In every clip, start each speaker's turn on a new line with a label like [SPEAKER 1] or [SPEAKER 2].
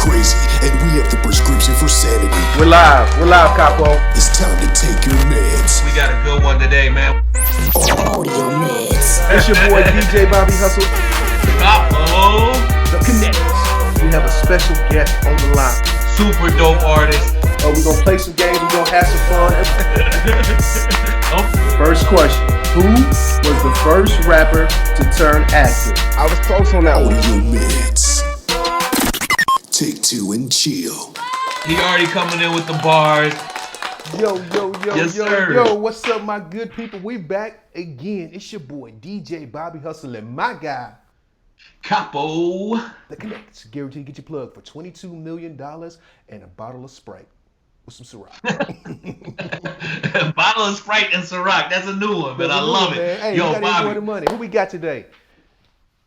[SPEAKER 1] crazy, and we have the prescription for sanity.
[SPEAKER 2] We're live, Capo.
[SPEAKER 1] It's time to take your meds.
[SPEAKER 3] We got a good one today, man.
[SPEAKER 1] Audio meds.
[SPEAKER 2] It's your boy DJ Bobby Hustle.
[SPEAKER 3] Capo.
[SPEAKER 2] The Connects. We have a special guest on the line.
[SPEAKER 3] Super dope artist.
[SPEAKER 2] We're gonna play some games, we're gonna have some fun. First question. Who was the first rapper to turn actor? I was close on that one.
[SPEAKER 1] Audio meds. Take two and chill.
[SPEAKER 3] He already coming in with the bars.
[SPEAKER 2] Yes,
[SPEAKER 3] sir.
[SPEAKER 2] Yo, what's up, my good people? We back again. It's your boy, DJ Bobby Hustle, and my guy,
[SPEAKER 3] Capo.
[SPEAKER 2] The Connects. Guaranteed to get your plug for $22 million and a bottle of Sprite with some Ciroc.
[SPEAKER 3] A bottle of Sprite and Ciroc. That's a new one, man. I love it.
[SPEAKER 2] Man. Hey,
[SPEAKER 3] yo,
[SPEAKER 2] you gotta
[SPEAKER 3] Bobby.
[SPEAKER 2] enjoy the money. Who we got today?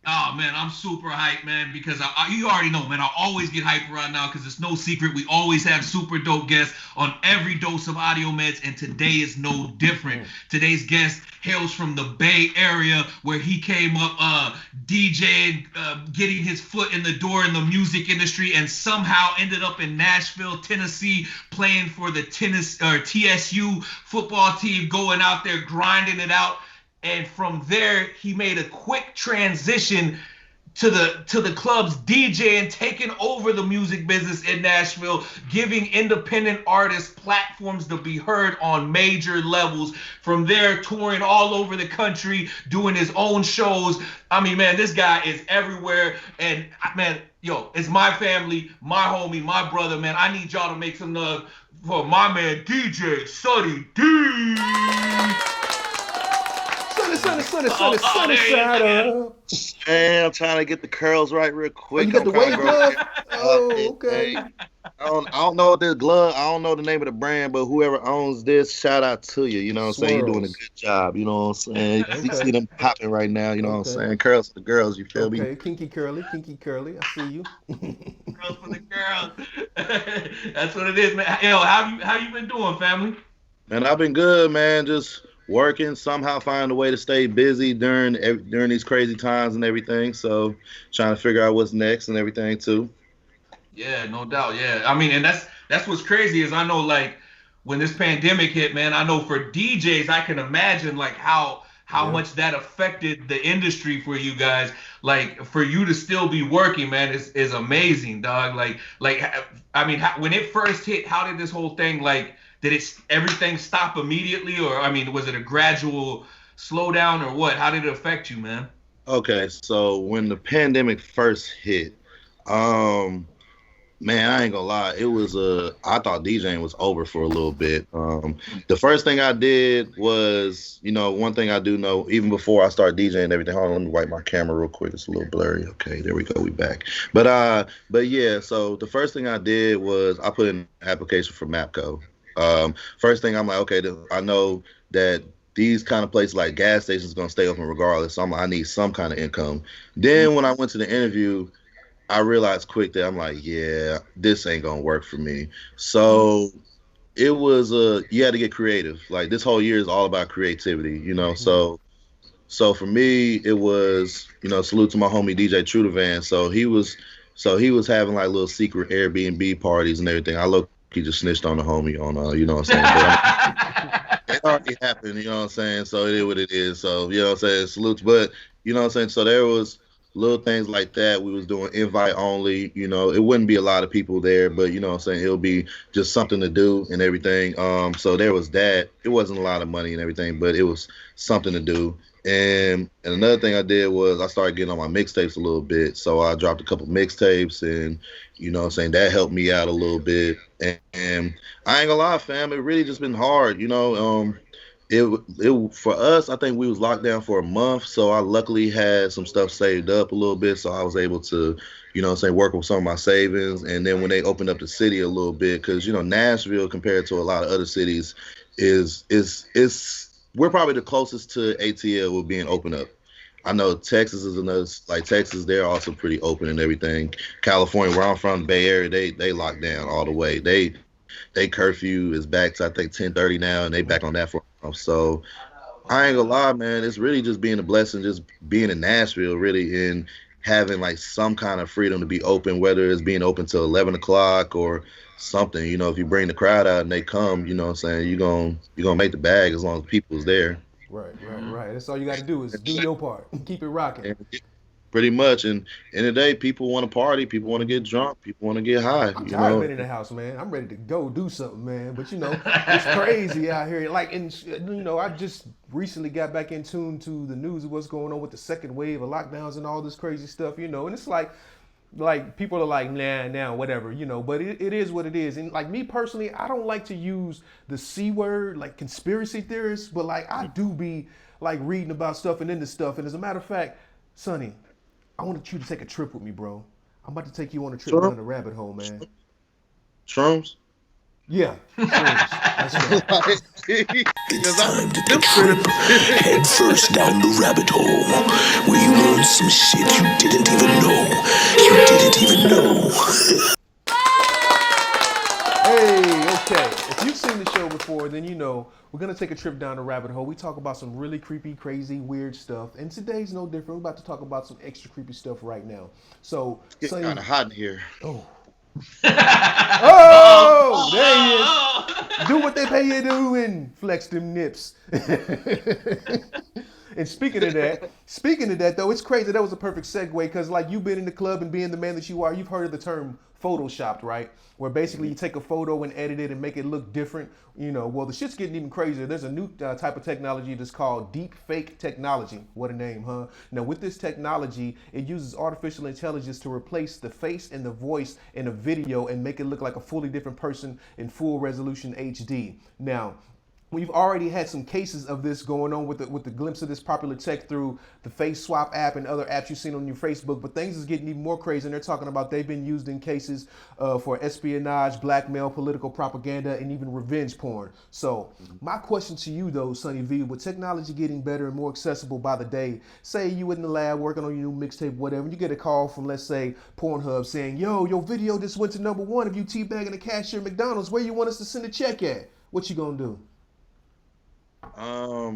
[SPEAKER 3] Oh, man, I'm super hyped, man, because you already know, man, I always get hyped right now because it's no secret. We always have super dope guests on every dose of audio meds, and today is no different. Today's guest hails from the Bay Area, where he came up DJing, getting his foot in the door in the music industry, and somehow ended up in Nashville, Tennessee, playing for the TSU football team, going out there, grinding it out. And from there, he made a quick transition to the clubs DJing, taking over the music business in Nashville, giving independent artists platforms to be heard on major levels. From there, touring all over the country, doing his own shows. I mean, man, this guy is everywhere. And, man, yo, it's my family, my homie, my brother, man. I need y'all to make some love for my man, DJ Svnny D.
[SPEAKER 2] Sunny side up.
[SPEAKER 4] Man, I'm trying to get the curls right real quick.
[SPEAKER 2] You got the wave glove? Oh, okay.
[SPEAKER 4] I don't know this glove. I don't know the name of the brand, but whoever owns this, shout out to you. You know what I'm saying? You're doing a good job. You know what I'm saying? You see them popping right now. You know what I'm saying? Curls for the girls. You feel me?
[SPEAKER 2] Okay, kinky curly. I see you.
[SPEAKER 3] Curls for the girls. That's what it is, man. Yo, how you been doing, family?
[SPEAKER 4] Man, I've been good, man. Just working, somehow find a way to stay busy during these crazy times and everything. So trying to figure out what's next and everything too.
[SPEAKER 3] Yeah, no doubt. Yeah, I mean, and that's what's crazy is I know, like, when this pandemic hit, man, I know for DJs, I can imagine like how much that affected the industry for you guys. Like, for you to still be working, man, is amazing, dog. Like I mean, when it first hit, how did this whole thing, like, did everything stop immediately, or I mean, was it a gradual slowdown, or what? How did it affect you, man?
[SPEAKER 4] Okay, so when the pandemic first hit, man, I ain't gonna lie, it was I thought DJing was over for a little bit. The first thing I did was, one thing I do know, even before I start DJing and everything. Hold on, let me wipe my camera real quick. It's a little blurry. Okay, there we go. We back. But yeah. So the first thing I did was I put in an application for MAPCO. First thing I'm like, okay, I know that these kind of places like gas stations gonna stay open regardless. So I need some kind of income. Then when I went to the interview, I realized quick that I'm like, yeah, this ain't gonna work for me. So it was you had to get creative. Like, this whole year is all about creativity, So for me, it was, salute to my homie DJ Trudevan. So he was having like little secret Airbnb parties and everything. He just snitched on the homie on, you know what I'm saying? But it already happened, you know what I'm saying? So it is what it is. So, you know what I'm saying? Salutes. But, you know what I'm saying? So there was little things like that. We was doing invite only, it wouldn't be a lot of people there, but, you know what I'm saying? It'll be just something to do and everything. So there was that. It wasn't a lot of money and everything, but it was something to do. And another thing I did was I started getting on my mixtapes a little bit. So I dropped a couple mixtapes, and, you know what I'm saying, that helped me out a little bit. And I ain't gonna lie, fam, it really just been hard, It for us, I think we was locked down for a month, so I luckily had some stuff saved up a little bit, so I was able to, work with some of my savings. And then when they opened up the city a little bit, because Nashville compared to a lot of other cities is we're probably the closest to ATL with being open up. I know Texas is another, like Texas, they're also pretty open and everything. California, where I'm from, Bay Area, they locked down all the way. They curfew is back to, I think, 10:30 now, and they back on that for a month. So I ain't gonna lie, man, it's really just being a blessing, just being in Nashville, really. And having like some kind of freedom to be open, whether it's being open till 11 o'clock or something. You know, if you bring the crowd out and they come, you know what I'm saying, you're gonna make the bag as long as people's there.
[SPEAKER 5] Right. That's all you got to do is do your part. Keep it rocking.
[SPEAKER 4] And pretty much. And in the day, people want to party, people want to get drunk, people want to get high.
[SPEAKER 5] I'm tired of being in the house, man. I'm ready to go do something, man. But it's crazy out here. Like, and I just recently got back in tune to the news of what's going on with the second wave of lockdowns and all this crazy stuff, and it's like people are like, nah, whatever, but it is what it is. And like me personally, I don't like to use the C word, like conspiracy theorists, but like I do be like reading about stuff and into stuff. And as a matter of fact, Sonny, I wanted you to take a trip with me, bro. I'm about to take you on a trip down the rabbit hole, man.
[SPEAKER 4] Shrooms?
[SPEAKER 5] Yeah. Shrooms.
[SPEAKER 1] It's time to take a trip head first down the rabbit hole where you learn some shit you didn't even know.
[SPEAKER 5] Hey, okay. If you've seen the show before, then we're going to take a trip down the rabbit hole. We talk about some really creepy, crazy, weird stuff. And today's no different. We're about to talk about some extra creepy stuff right now. So,
[SPEAKER 4] it's kind of hot in here.
[SPEAKER 5] Oh, there he is. Do what they pay you to do and flex them nips. And speaking of that, though, it's crazy. That was a perfect segue because, like, you've been in the club and being the man that you are, you've heard of the term photoshopped, right? Where basically you take a photo and edit it and make it look different. Well, the shit's getting even crazier. There's a new type of technology that's called deep fake technology. What a name, huh? Now, with this technology, it uses artificial intelligence to replace the face and the voice in a video and make it look like a fully different person in full resolution HD. Now, we've already had some cases of this going on with the glimpse of this popular tech through the Face Swap app and other apps you've seen on your Facebook, but things is getting even more crazy, and they're talking about they've been used in cases for espionage, blackmail, political propaganda, and even revenge porn. So my question to you though, Sonny V, with technology getting better and more accessible by the day, say you in the lab working on your new mixtape, whatever, and you get a call from, let's say, Pornhub saying, yo, your video just went to #1 of you teabagging a cashier at McDonald's, where you want us to send a check at? What you gonna do?
[SPEAKER 4] I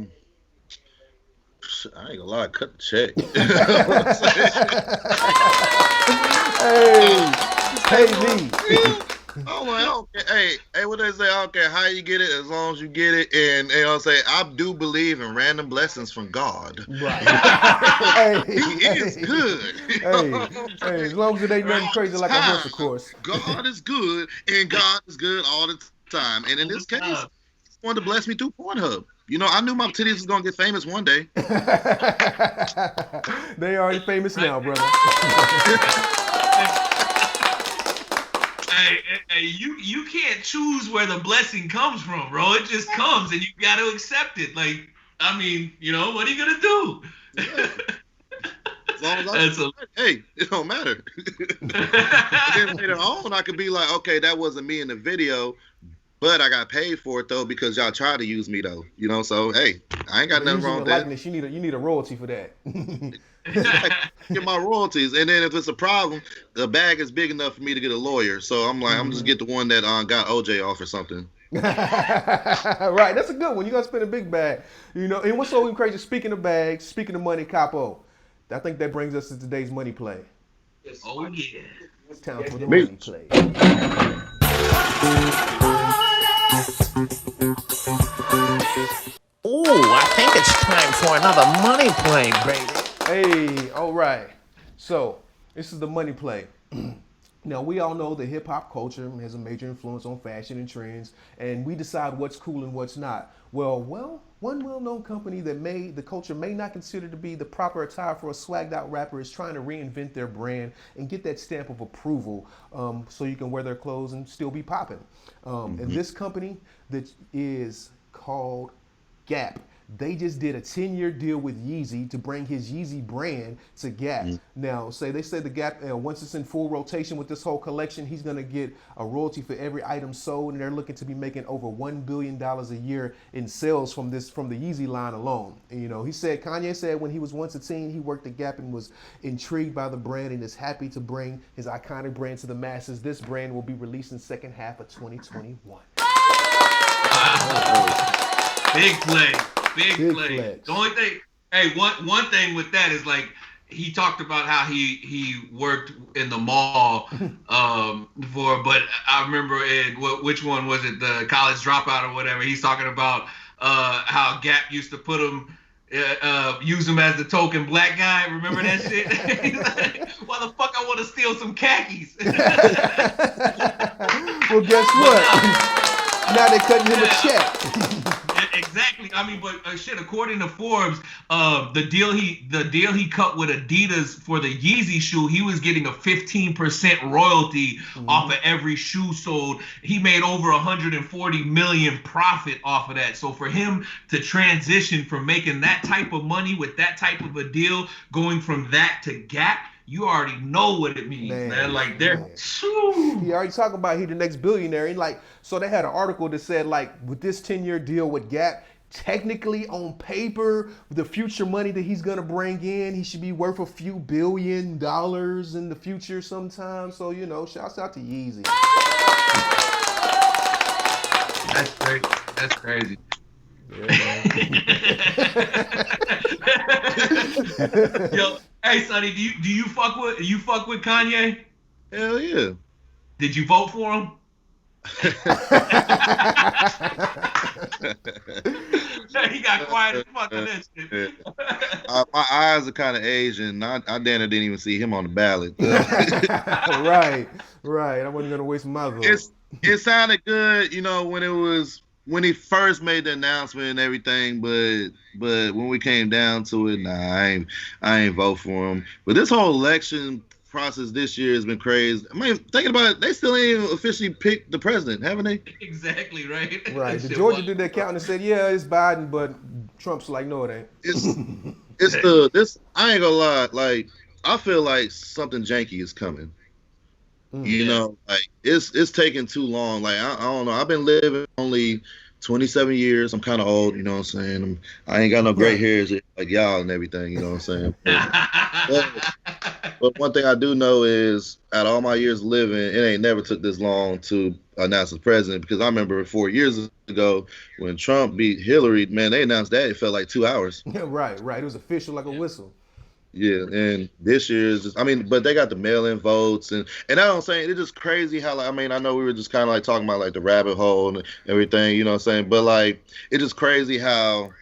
[SPEAKER 4] ain't gonna lie, cut the check.
[SPEAKER 5] Hey, me.
[SPEAKER 4] Oh my, okay. Hey, what they say? I don't care how you get it, as long as you get it. And they all say, I do believe in random blessings from God.
[SPEAKER 5] Right.
[SPEAKER 4] He is good.
[SPEAKER 5] Hey, as long as it ain't nothing crazy like a horse, of course.
[SPEAKER 4] God is good, and God is good all the time. And in this case, he wanted to bless me through Pornhub. I knew my titties was gonna get famous one day.
[SPEAKER 5] They already famous now, brother.
[SPEAKER 3] Hey, you can't choose where the blessing comes from, bro. It just comes, and you got to accept it. Like, I mean, what are you gonna do?
[SPEAKER 4] Yeah. As long as hey, it don't matter. Then later on, I could be like, okay, that wasn't me in the video. But I got paid for it though because y'all tried to use me though, So hey, I ain't got nothing wrong with that.
[SPEAKER 5] You need a royalty for that.
[SPEAKER 4] Get my royalties, and then if it's a problem, the bag is big enough for me to get a lawyer. So I'm like, I'm just get the one that got OJ off or something.
[SPEAKER 5] Right, that's a good one. You gotta spend a big bag, And what's so crazy? Speaking of bags, speaking of money, Capo, I think that brings us to today's money play.
[SPEAKER 3] Oh yeah,
[SPEAKER 5] it's time for the money play.
[SPEAKER 6] Ooh, I think it's time for another money play, baby.
[SPEAKER 5] Hey, all right. So, this is the money play. Now, we all know that hip-hop culture has a major influence on fashion and trends, and we decide what's cool and what's not. Well, one well-known company that the culture may not consider to be the proper attire for a swagged-out rapper is trying to reinvent their brand and get that stamp of approval so you can wear their clothes and still be popping. And this company that is called Gap, they just did a 10-year deal with Yeezy to bring his Yeezy brand to Gap. Now, they say the Gap, once it's in full rotation with this whole collection, he's going to get a royalty for every item sold, and they're looking to be making over $1 billion a year in sales from the Yeezy line alone. And, Kanye said when he was once a teen, he worked at Gap and was intrigued by the brand and is happy to bring his iconic brand to the masses. This brand will be released in second half of 2021.
[SPEAKER 3] Big play. Big play. The only thing, one thing with that is like he talked about how he worked in the mall but I remember which one was it, the college dropout or whatever, he's talking about how Gap used to put him use him as the token black guy. Remember that shit? He's like, why the fuck I want to steal some khakis?
[SPEAKER 5] Well, guess what? Now they're cutting him a check.
[SPEAKER 3] Exactly. I mean, but shit. According to Forbes, the deal he cut with Adidas for the Yeezy shoe, he was getting a 15% royalty off of every shoe sold. He made over 140 million profit off of that. So for him to transition from making that type of money with that type of a deal, going from that to Gap, you already know what it means, man. Like they're
[SPEAKER 5] he already talking about he the next billionaire. And like, so they had an article that said like with this 10-year deal with Gap, technically on paper, the future money that he's gonna bring in, he should be worth a few $1 billion in the future sometime. So, you know, shouts out to Yeezy.
[SPEAKER 3] That's crazy. That's crazy.
[SPEAKER 5] Yeah,
[SPEAKER 3] Yo, hey Sonny, do you fuck with Kanye?
[SPEAKER 4] Hell yeah.
[SPEAKER 3] Did you vote for him? He got quiet as fuck on that shit.
[SPEAKER 4] My eyes are kind of Asian. I didn't even see him on the ballot.
[SPEAKER 5] right. I wasn't gonna waste my vote.
[SPEAKER 4] It sounded good, you know, when he first made the announcement and everything, but when we came down to it, I ain't vote for him. But this whole election process this year has been crazy. I mean, thinking about it, they still ain't even officially picked the president, haven't they?
[SPEAKER 3] Exactly, right?
[SPEAKER 5] Right. The Georgia did that count and said, yeah, it's Biden, but Trump's like, no, it ain't.
[SPEAKER 4] This I ain't gonna lie, like I feel like something janky is coming. You know, like it's taking too long. Like I don't know. I've been living only 27 years. I'm kind of old, you know what I'm saying? I ain't got no gray hairs like y'all and everything, you know what I'm saying? But one thing I do know is, out of all my years living, it ain't never took this long to announce as president. Because I remember 4 years ago when Trump beat Hillary, man, they announced that it felt like 2 hours.
[SPEAKER 5] Right. It was official like a whistle.
[SPEAKER 4] Yeah, and this year is just, I mean, but they got the mail-in votes, and that's what I'm saying. It's just crazy how, like, I mean, I know we were just kind of like talking about like the rabbit hole and everything, you know what I'm saying? But like, it's just crazy how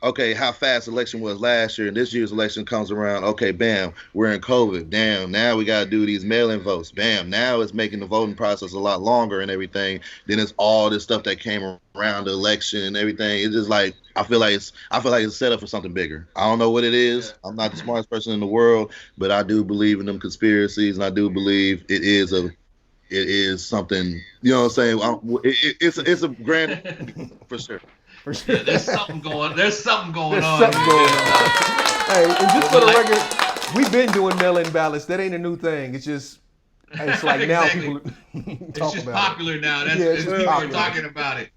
[SPEAKER 4] fast election was last year, and this year's election comes around. Okay, bam, we're in COVID. Damn, now we got to do these mail-in votes. Bam, now it's making the voting process a lot longer and everything. Then it's all this stuff that came around the election and everything. It's just like I feel like it's set up for something bigger. I don't know what it is. I'm not the smartest person in the world, but I do believe in them conspiracies, and I do believe it is something. You know what I'm saying? It's a grand for sure.
[SPEAKER 5] For sure.
[SPEAKER 3] Yeah, there's something going on.
[SPEAKER 5] Hey, and just for the record, we've been doing mail-in ballots. That ain't a new thing. It's just, it's like now people talk
[SPEAKER 3] it's just
[SPEAKER 5] about
[SPEAKER 3] popular
[SPEAKER 5] it.
[SPEAKER 3] now.
[SPEAKER 5] People
[SPEAKER 3] People are talking about it.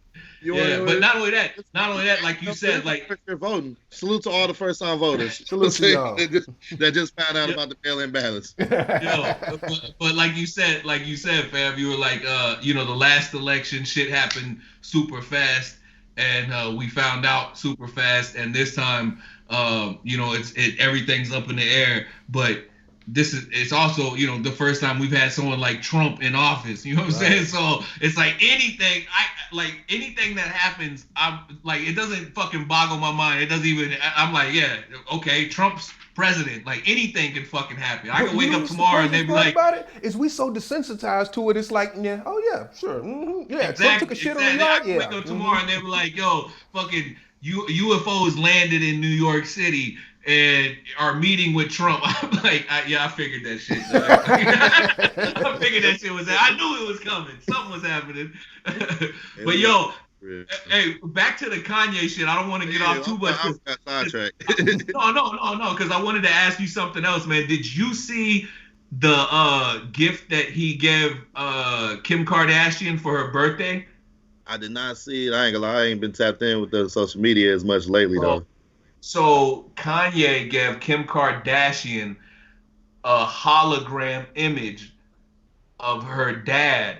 [SPEAKER 3] But not only that, like you said, like
[SPEAKER 4] you're voting. Salute to all the first-time voters.
[SPEAKER 5] Salute to y'all.
[SPEAKER 4] that just found out about the mail-in ballots.
[SPEAKER 3] But like you said, fam, you were like, the last election shit happened super fast. And we found out super fast, and this time, everything's up in the air. But it's also, the first time we've had someone like Trump in office. You know what I'm saying? So it's like anything that happens, I'm like, it doesn't fucking boggle my mind. It doesn't even. I'm like, yeah, okay, Trump's president. Like anything can fucking happen. I can wake up tomorrow and they be like,
[SPEAKER 5] about it is we so desensitized to it. It's like, yeah, oh yeah, sure, yeah.
[SPEAKER 3] Exactly,
[SPEAKER 5] Trump took a shit on the yard.
[SPEAKER 3] I can wake up tomorrow and they be like, yo, fucking UFOs landed in New York City and are meeting with Trump. I'm like, I figured that shit. I figured that shit was. I knew it was coming. Something was happening. But yo. Hey, back to the Kanye shit. I don't want to get off too much.
[SPEAKER 4] I got sidetracked.
[SPEAKER 3] No, because I wanted to ask you something else, man. Did you see the gift that he gave Kim Kardashian for her birthday?
[SPEAKER 4] I did not see it. I ain't gonna lie. I ain't been tapped in with the social media as much lately, though.
[SPEAKER 3] So Kanye gave Kim Kardashian a hologram image of her dad.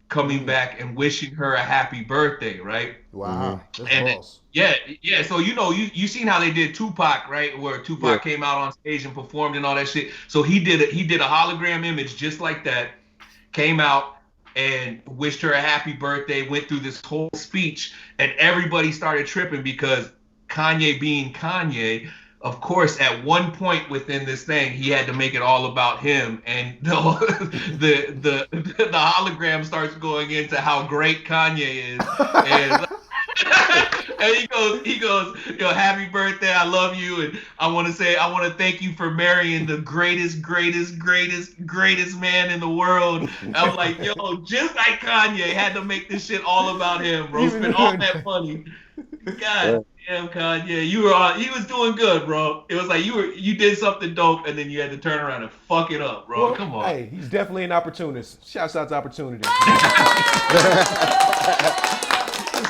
[SPEAKER 3] coming back and wishing her a happy birthday, right?
[SPEAKER 5] Wow, that's
[SPEAKER 3] And
[SPEAKER 5] boss.
[SPEAKER 3] yeah. So you seen how they did Tupac, right? Where Tupac came out on stage and performed and all that shit. So he did a hologram image just like that. Came out and wished her a happy birthday. Went through this whole speech, and everybody started tripping because Kanye being Kanye. Of course, at one point within this thing, he had to make it all about him, and the hologram starts going into how great Kanye is, and and he goes, yo, happy birthday, I love you, and I want to thank you for marrying the greatest man in the world. I'm like, yo, just like Kanye had to make this shit all about him, bro. Spend all that money. God damn, Kanye, he was doing good, bro. It was like you did something dope, and then you had to turn around and fuck it up, bro.
[SPEAKER 5] Well,
[SPEAKER 3] come on.
[SPEAKER 5] Hey, he's definitely an opportunist. Shouts out to opportunity.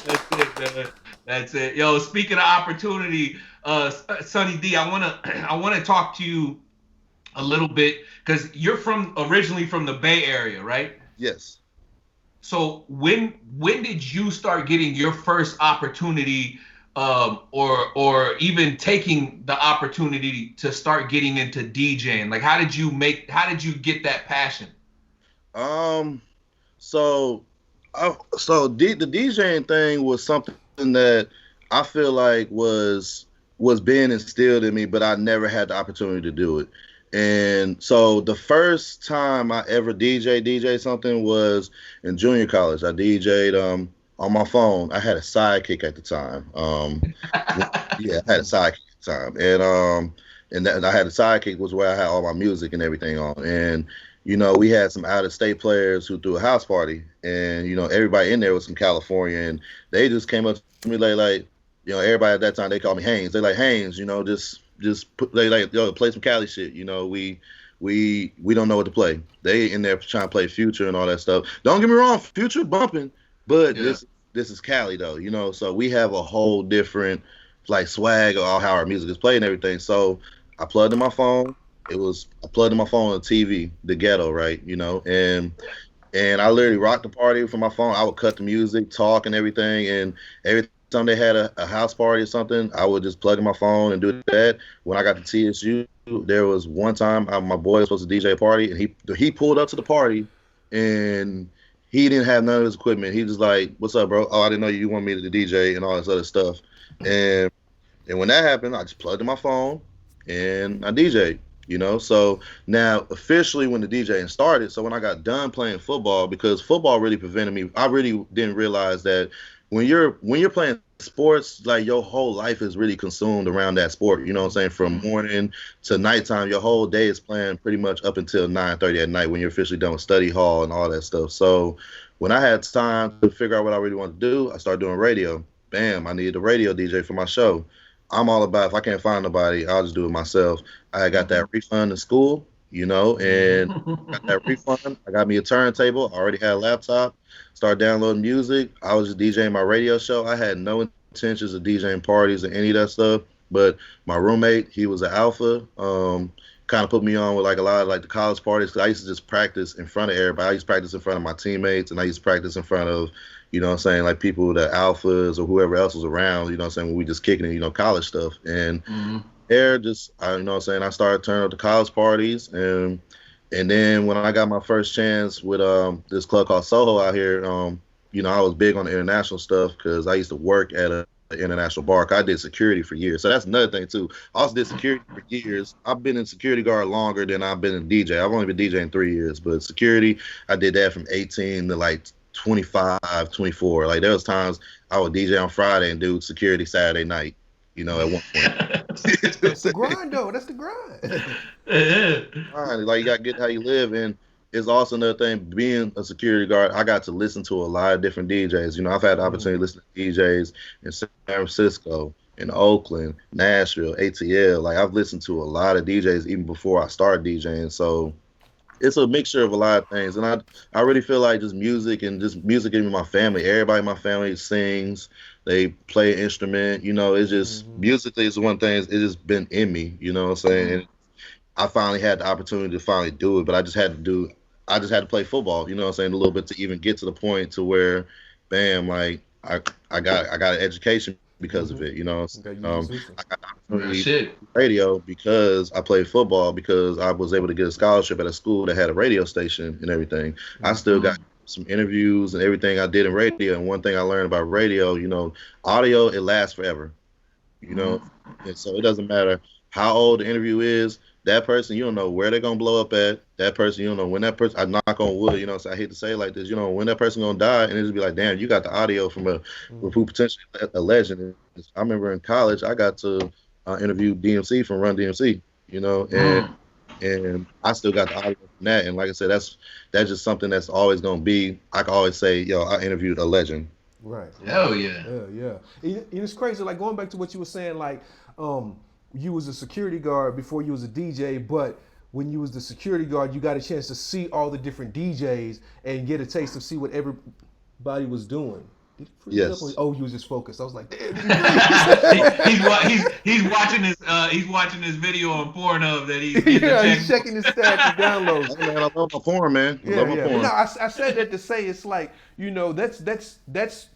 [SPEAKER 3] That's it, man. That's it. Yo, speaking of opportunity, Svnny D, I wanna talk to you a little bit because you're originally from the Bay Area, right?
[SPEAKER 4] Yes.
[SPEAKER 3] So when did you start getting your first opportunity, or even taking the opportunity to start getting into DJing? Like, how did you get that passion?
[SPEAKER 4] The DJing thing was something that I feel like was being instilled in me, but I never had the opportunity to do it. And so the first time I ever DJ something was in junior college. I DJ'd on my phone. I had a sidekick at the time. Yeah, I had a sidekick at the time. And I had a sidekick was where I had all my music and everything on. And we had some out-of-state players who threw a house party, and everybody in there was from California, and they just came up to me like everybody at that time, they called me Haynes. They like, Haynes, just put, they like, yo, play some Cali shit. We don't know what to play. They in there trying to play Future and all that stuff. Don't get me wrong, Future bumping, but this is Cali though, so we have a whole different like swag of how our music is played and everything. So I plugged in my phone. I plugged in my phone on the TV, the ghetto, right? And I literally rocked the party from my phone. I would cut the music, talk and everything, and every time they had a house party or something, I would just plug in my phone and do that. When I got to TSU, there was one time my boy was supposed to DJ a party, and he pulled up to the party, and he didn't have none of his equipment. He was like, "What's up, bro? Oh, I didn't know you wanted me to DJ and all this other stuff." And when that happened, I just plugged in my phone and I DJ'd. So now officially when the DJing started, so when I got done playing football, because football really prevented me, I really didn't realize that when you're playing sports, like your whole life is really consumed around that sport. You know what I'm saying? From morning to nighttime, your whole day is playing pretty much up until 9:30 at night when you're officially done with study hall and all that stuff. So when I had time to figure out what I really wanted to do, I started doing radio. Bam, I needed a radio DJ for my show. I'm all about, if I can't find nobody, I'll just do it myself. I got that refund in school, and got that refund. I got me a turntable. I already had a laptop. Started downloading music. I was just DJing my radio show. I had no intentions of DJing parties or any of that stuff. But my roommate, he was an alpha. Kind of put me on with like a lot of like the college parties. Cause I used to just practice in front of everybody. I used to practice in front of my teammates, and I used to practice in front of, like people that alphas or whoever else was around, when we just kicking it, college stuff. And I started turning up the college parties, and then when I got my first chance with this club called Soho out here, I was big on the international stuff because I used to work at an international bar. I did security for years, so that's another thing too. I also did security for years. I've been in security guard longer than I've been in DJ. I've only been DJing 3 years, but security, I did that from 18 to like 25, 24. Like there was times I would DJ on Friday and do security Saturday night, at one point.
[SPEAKER 5] That's the grind though. That's the grind.
[SPEAKER 4] Like you got to get how you live. And it's also another thing, being a security guard, I got to listen to a lot of different DJs. I've had the opportunity to listen to DJs in San Francisco, in Oakland, Nashville, ATL. Like I've listened to a lot of DJs even before I started DJing. So it's a mixture of a lot of things. And I really feel like just music in my family. Everybody in my family sings. They play an instrument. It's just musically is one thing. It's just been in me. You know what I'm saying? And I finally had the opportunity to finally do it, but I just had to do I just had to play football, you know what I'm saying, a little bit to even get to the point to where, bam, like I got an education because of it, you know. I got radio because I played football, because I was able to get a scholarship at a school that had a radio station and everything. I still got some interviews and everything I did in radio. And one thing I learned about radio, you know, audio, it lasts forever, you know. And so it doesn't matter how old the interview is. That person, you don't know where they're gonna blow up at. That person, you don't know when that person. I knock on wood, you know. So I hate to say it like this, you know, when that person gonna die, and it'll be like, damn, you got the audio from who potentially a legend. I remember in college, I got to interview DMC from Run DMC, you know, and I still got the audio from that. And like I said, that's just something that's always gonna be. I can always say, yo, I interviewed a legend.
[SPEAKER 5] Right.
[SPEAKER 3] Hell yeah.
[SPEAKER 5] It's crazy. Like going back to what you were saying, like you was a security guard before you was a DJ, but when you was the security guard, you got a chance to see all the different DJs and get a taste of see what everybody was doing.
[SPEAKER 4] Yes.
[SPEAKER 5] Oh, you was just focused. I was like, damn.
[SPEAKER 3] He's watching this video on Pornhub that he's
[SPEAKER 5] checking his stats and downloads.
[SPEAKER 4] Hey, man, I love my porn, man. I love my porn.
[SPEAKER 5] No, I said that to say it's like, you know, that's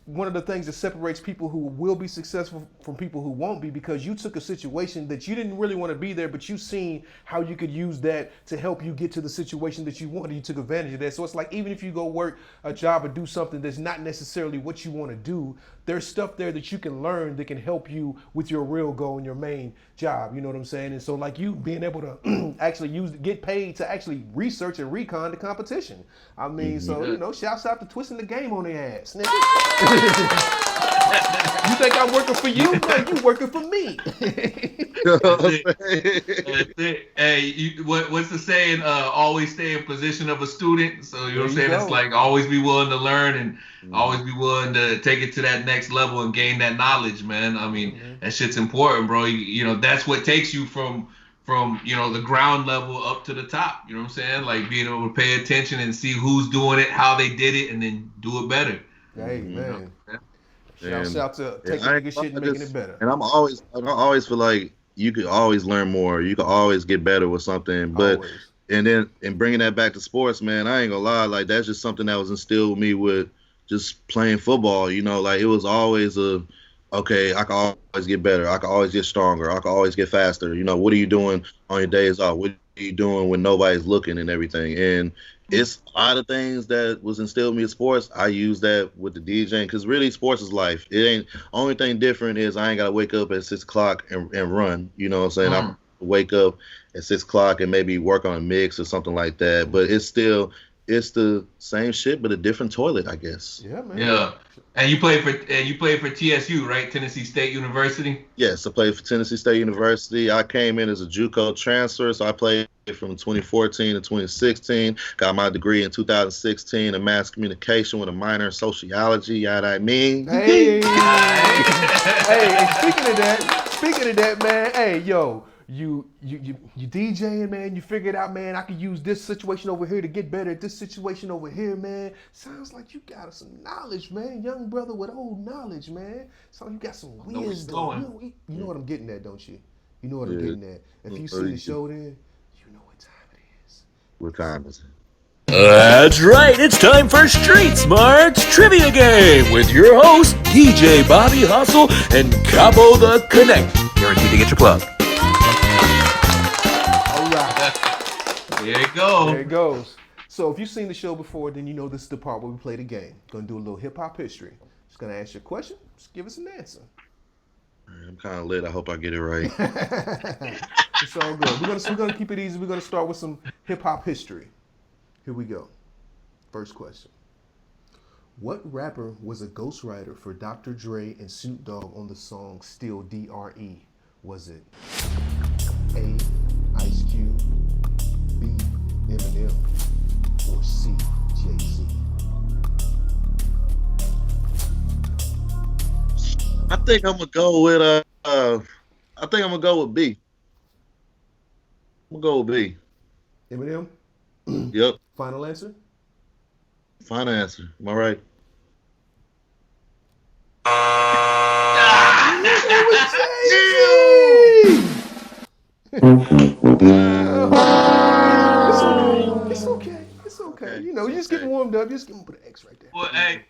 [SPEAKER 5] one of the things that separates people who will be successful from people who won't be, because you took a situation that you didn't really want to be there, but you seen how you could use that to help you get to the situation that you wanted. You took advantage of that. So it's like, even if you go work a job or do something that's not necessarily what you want to do, there's stuff there that you can learn that can help you with your real goal and your main job. You know what I'm saying? And so like you being able to actually get paid to actually research and recon the competition. I mean, so, you know, shouts out to twisting the game on their ass. You think I'm working for you? No, you working for me.
[SPEAKER 3] That's it. Hey, what's the saying? Always stay in position of a student. So you know what I'm saying? It's like always be willing to learn and always be willing to take it to that next level and gain that knowledge, man. I mean, that shit's important, bro. You know, that's what takes you from you know, the ground level up to the top. You know what I'm saying? Like being able to pay attention and see who's doing it, how they did it, and then do it better.
[SPEAKER 5] Hey, man. Shout out to taking nigga shit and making it better.
[SPEAKER 4] And I always feel like you could always learn more. You could always get better with something. But and bringing that back to sports, man, I ain't gonna lie. Like that's just something that was instilled with me with just playing football. You know, like it was always okay, I can always get better. I can always get stronger. I can always get faster. You know, what are you doing on your days off? What are you doing when nobody's looking and everything? And it's a lot of things that was instilled in me in sports. I use that with the DJing because really sports is life. It ain't, only thing different is I ain't got to wake up at 6 o'clock and run. You know what I'm saying? I wake up at 6 o'clock and maybe work on a mix or something like that. But it's the same shit, but a different toilet, I guess.
[SPEAKER 5] Yeah, man.
[SPEAKER 3] Yeah. And you played for TSU, right? Tennessee State University?
[SPEAKER 4] Yes, I played for Tennessee State University. I came in as a JUCO transfer, so I played from 2014 to 2016. Got my degree in 2016 in mass communication with a minor in sociology. You know what I mean?
[SPEAKER 5] Hey, hey, speaking of that, man. Hey, yo. You DJing, man. You figured out, man, I could use this situation over here to get better at this situation over here, man. Sounds like you got some knowledge, man. Young brother with old knowledge, man. So you got some wisdom. You know what I'm getting at, don't you? You know what I'm getting at. If you see the show, then you know what time it is.
[SPEAKER 4] What time is it?
[SPEAKER 7] That's right, it's time for Street Smarts Trivia Game with your host, DJ Bobby Hustle and Capo the Connect. Guaranteed to get your plug.
[SPEAKER 3] There it goes.
[SPEAKER 5] There it goes. So if you've seen the show before, then you know this is the part where we play the game. Gonna do a little hip hop history. Just gonna ask you a question. Just give us an answer.
[SPEAKER 4] I'm kind of lit. I hope I get it right.
[SPEAKER 5] It's all good. We're gonna keep it easy. We're gonna start with some hip hop history. Here we go. First question. What rapper was a ghostwriter for Dr. Dre and Snoop Dogg on the song Still DRE? Was it A, Ice Cube, B, Eminem, or C, Jay-Z?
[SPEAKER 4] I think I'm gonna go with B. I'm gonna go with B.
[SPEAKER 5] Eminem?
[SPEAKER 4] Yep.
[SPEAKER 5] Final answer?
[SPEAKER 4] Final answer. Am I right?
[SPEAKER 5] It's okay. You know, you just getting warmed up. Just put an X right there.
[SPEAKER 3] Well, hey,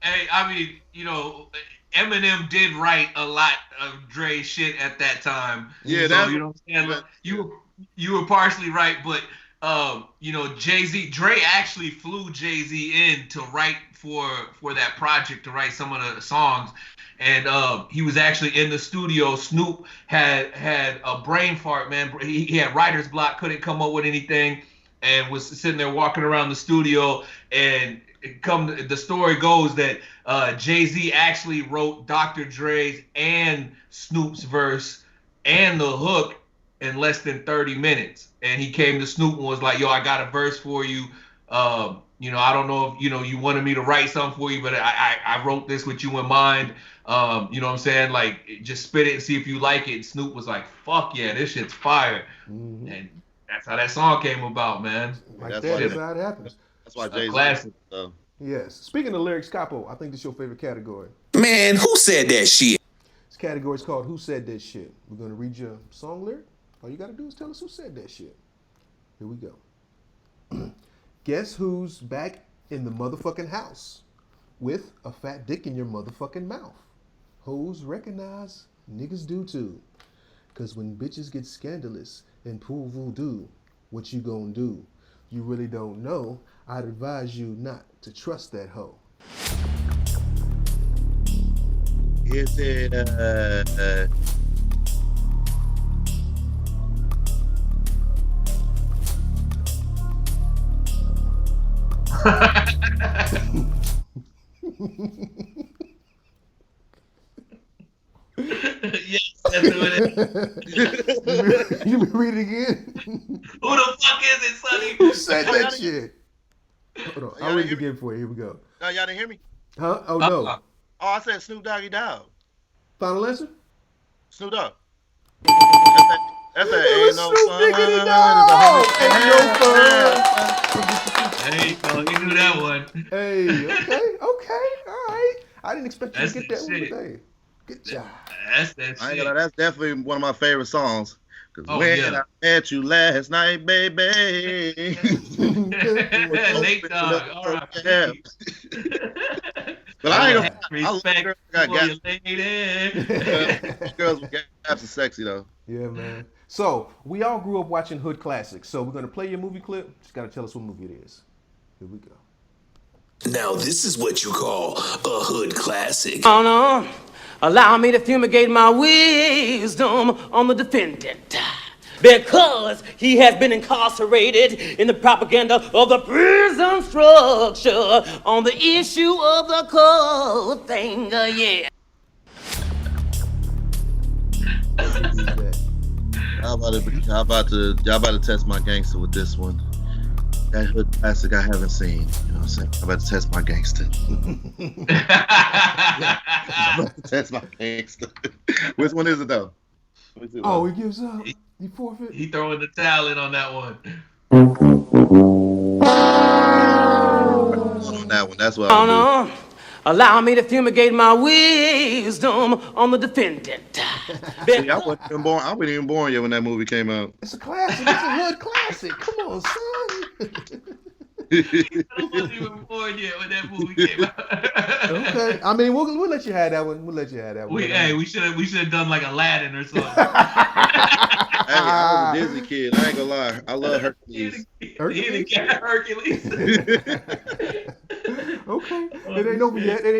[SPEAKER 3] I mean, you know, Eminem did write a lot of Dre shit at that time.
[SPEAKER 4] Yeah,
[SPEAKER 3] so,
[SPEAKER 4] that's,
[SPEAKER 3] you know what I'm saying? You were partially right, but you know, Dre actually flew Jay-Z in to write for that project, to write some of the songs. And he was actually in the studio. Snoop had a brain fart, man. He had writer's block, couldn't come up with anything, and was sitting there walking around the studio. And the story goes that Jay-Z actually wrote Dr. Dre's and Snoop's verse and the hook in less than 30 minutes. And he came to Snoop and was like, yo, I got a verse for you. You know, I don't know if, you know, you wanted me to write something for you, but I wrote this with you in mind. You know what I'm saying? Like, just spit it and see if you like it. And Snoop was like, fuck yeah, this shit's fire. Mm-hmm. And that's how that song came about, man.
[SPEAKER 5] Like that's how it happens.
[SPEAKER 4] That's why Jay-Z.
[SPEAKER 3] Classic.
[SPEAKER 5] Yes. Speaking of lyrics, Capo, I think this is your favorite category.
[SPEAKER 1] Man, who said that shit?
[SPEAKER 5] This category is called Who Said That Shit. We're going to read your song lyric. All you got to do is tell us who said that shit. Here we go. Guess who's back in the motherfucking house with a fat dick in your motherfucking mouth? Hoes recognize, niggas do too. Cause when bitches get scandalous and pull voodoo, what you gonna do? You really don't know. I'd advise you not to trust that hoe.
[SPEAKER 4] Is it
[SPEAKER 3] Yes, that's what it is.
[SPEAKER 5] You read it again?
[SPEAKER 3] Who the fuck is it, Sonny?
[SPEAKER 5] Who said that shit? Hold on, I'll read it again for you. Here we go.
[SPEAKER 4] No, y'all didn't hear me?
[SPEAKER 5] Huh? Oh, no.
[SPEAKER 4] Oh, I said Snoop Doggy Dogg.
[SPEAKER 5] Final answer?
[SPEAKER 4] Snoop Dogg. That's ain't no fun.
[SPEAKER 5] Ain't no fun.
[SPEAKER 3] There you go. You knew that one.
[SPEAKER 5] Hey, okay, all right. I didn't expect you to get that one today. Good job.
[SPEAKER 3] That's that shit.
[SPEAKER 4] That's definitely one of my favorite songs. Cause when I met you last night, baby.
[SPEAKER 3] Nate Dogg. All right.
[SPEAKER 4] But I ain't gonna
[SPEAKER 3] respect for your lady.
[SPEAKER 4] Girls with gaps are sexy though.
[SPEAKER 5] Yeah, man. So we all grew up watching hood classics. So we're gonna play your movie clip. Just gotta tell us what movie it is. Here we go.
[SPEAKER 1] Now this is what you call a hood classic.
[SPEAKER 8] Oh no. Allow me to fumigate my wisdom on the defendant, because he has been incarcerated in the propaganda of the prison structure on the issue of the cold thing, yeah.
[SPEAKER 4] Y'all about to test my gangster with this one. That hood classic I haven't seen. You know what I'm saying? I'm about to test my gangster. I'm about to test my gangster. Which one is it though?
[SPEAKER 5] Oh, he gives up. He forfeit.
[SPEAKER 3] He throwing the towel in on that one.
[SPEAKER 4] On that one. That's what I'm doing.
[SPEAKER 8] Allow me to fumigate my wisdom on the defendant.
[SPEAKER 4] See, I wasn't even born yet when that movie came out.
[SPEAKER 5] It's a classic. It's a hood classic. Come on, son.
[SPEAKER 3] I wasn't even born yet when that movie came out.
[SPEAKER 5] Okay. I mean, we'll let you have that one.
[SPEAKER 3] We should have done like Aladdin or something.
[SPEAKER 4] Hey, I was a Disney kid. I ain't gonna lie. I love Hercules.
[SPEAKER 5] Hercules. Okay. It ain't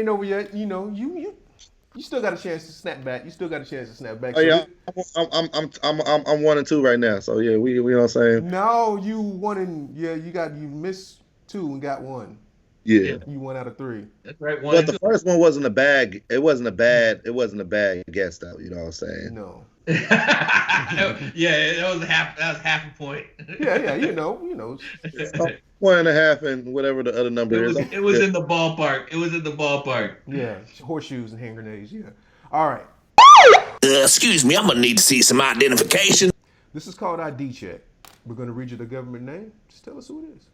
[SPEAKER 5] over yet. You know, you still got a chance to snap back.
[SPEAKER 4] Oh yeah, I'm 1 and 2 right now. So yeah, we know what I'm saying.
[SPEAKER 5] No, you missed 2 and got 1.
[SPEAKER 4] Yeah.
[SPEAKER 5] You 1 out of 3.
[SPEAKER 3] That's right.
[SPEAKER 4] But the first one wasn't a bad. It wasn't a bad guess though. You know what I'm saying?
[SPEAKER 5] No.
[SPEAKER 3] Yeah, that was half a point.
[SPEAKER 5] Yeah, you know.
[SPEAKER 4] 1.5 and whatever the other number is.
[SPEAKER 3] It was in the ballpark.
[SPEAKER 5] Yeah, horseshoes and hand grenades. Yeah. All right.
[SPEAKER 1] Excuse me, I'm gonna need to see some identification.
[SPEAKER 5] This is called ID check. We're gonna read you the government name. Just tell us who it is.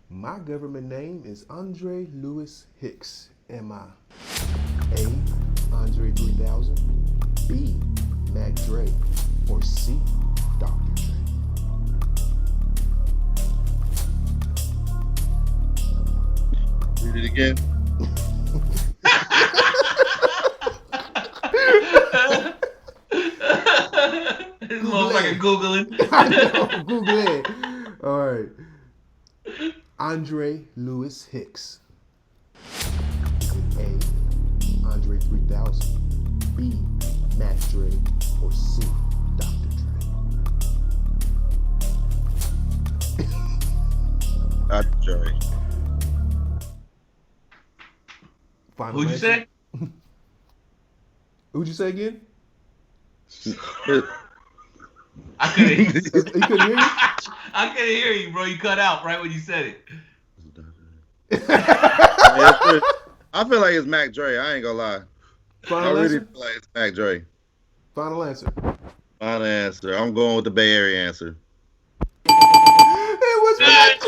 [SPEAKER 5] My government name is Andre Lewis Hicks. Am I A, Andre 3000, B, Mac Dre, or C, Dr. Dre?
[SPEAKER 4] Read it again.
[SPEAKER 3] This motherfucker Googling.
[SPEAKER 5] I know, Google it. All right. Andre Lewis Hicks. A. Andre 3000. B. Mac Dre. Or C. Dr. Dre.
[SPEAKER 4] Dr. Dre.
[SPEAKER 5] Final
[SPEAKER 3] Who'd you
[SPEAKER 5] answer?
[SPEAKER 3] say?
[SPEAKER 5] Who'd you say again?
[SPEAKER 3] I couldn't.
[SPEAKER 5] He couldn't hear you?
[SPEAKER 3] I couldn't hear you, bro. You cut out right when you said it.
[SPEAKER 4] I feel like it's Mac Dre. I ain't gonna lie.
[SPEAKER 5] Final
[SPEAKER 4] I really
[SPEAKER 5] answer?
[SPEAKER 4] feel like it's Mac Dre.
[SPEAKER 5] Final answer.
[SPEAKER 4] Final answer. I'm going with the Bay Area answer.
[SPEAKER 5] It was Mac Dre!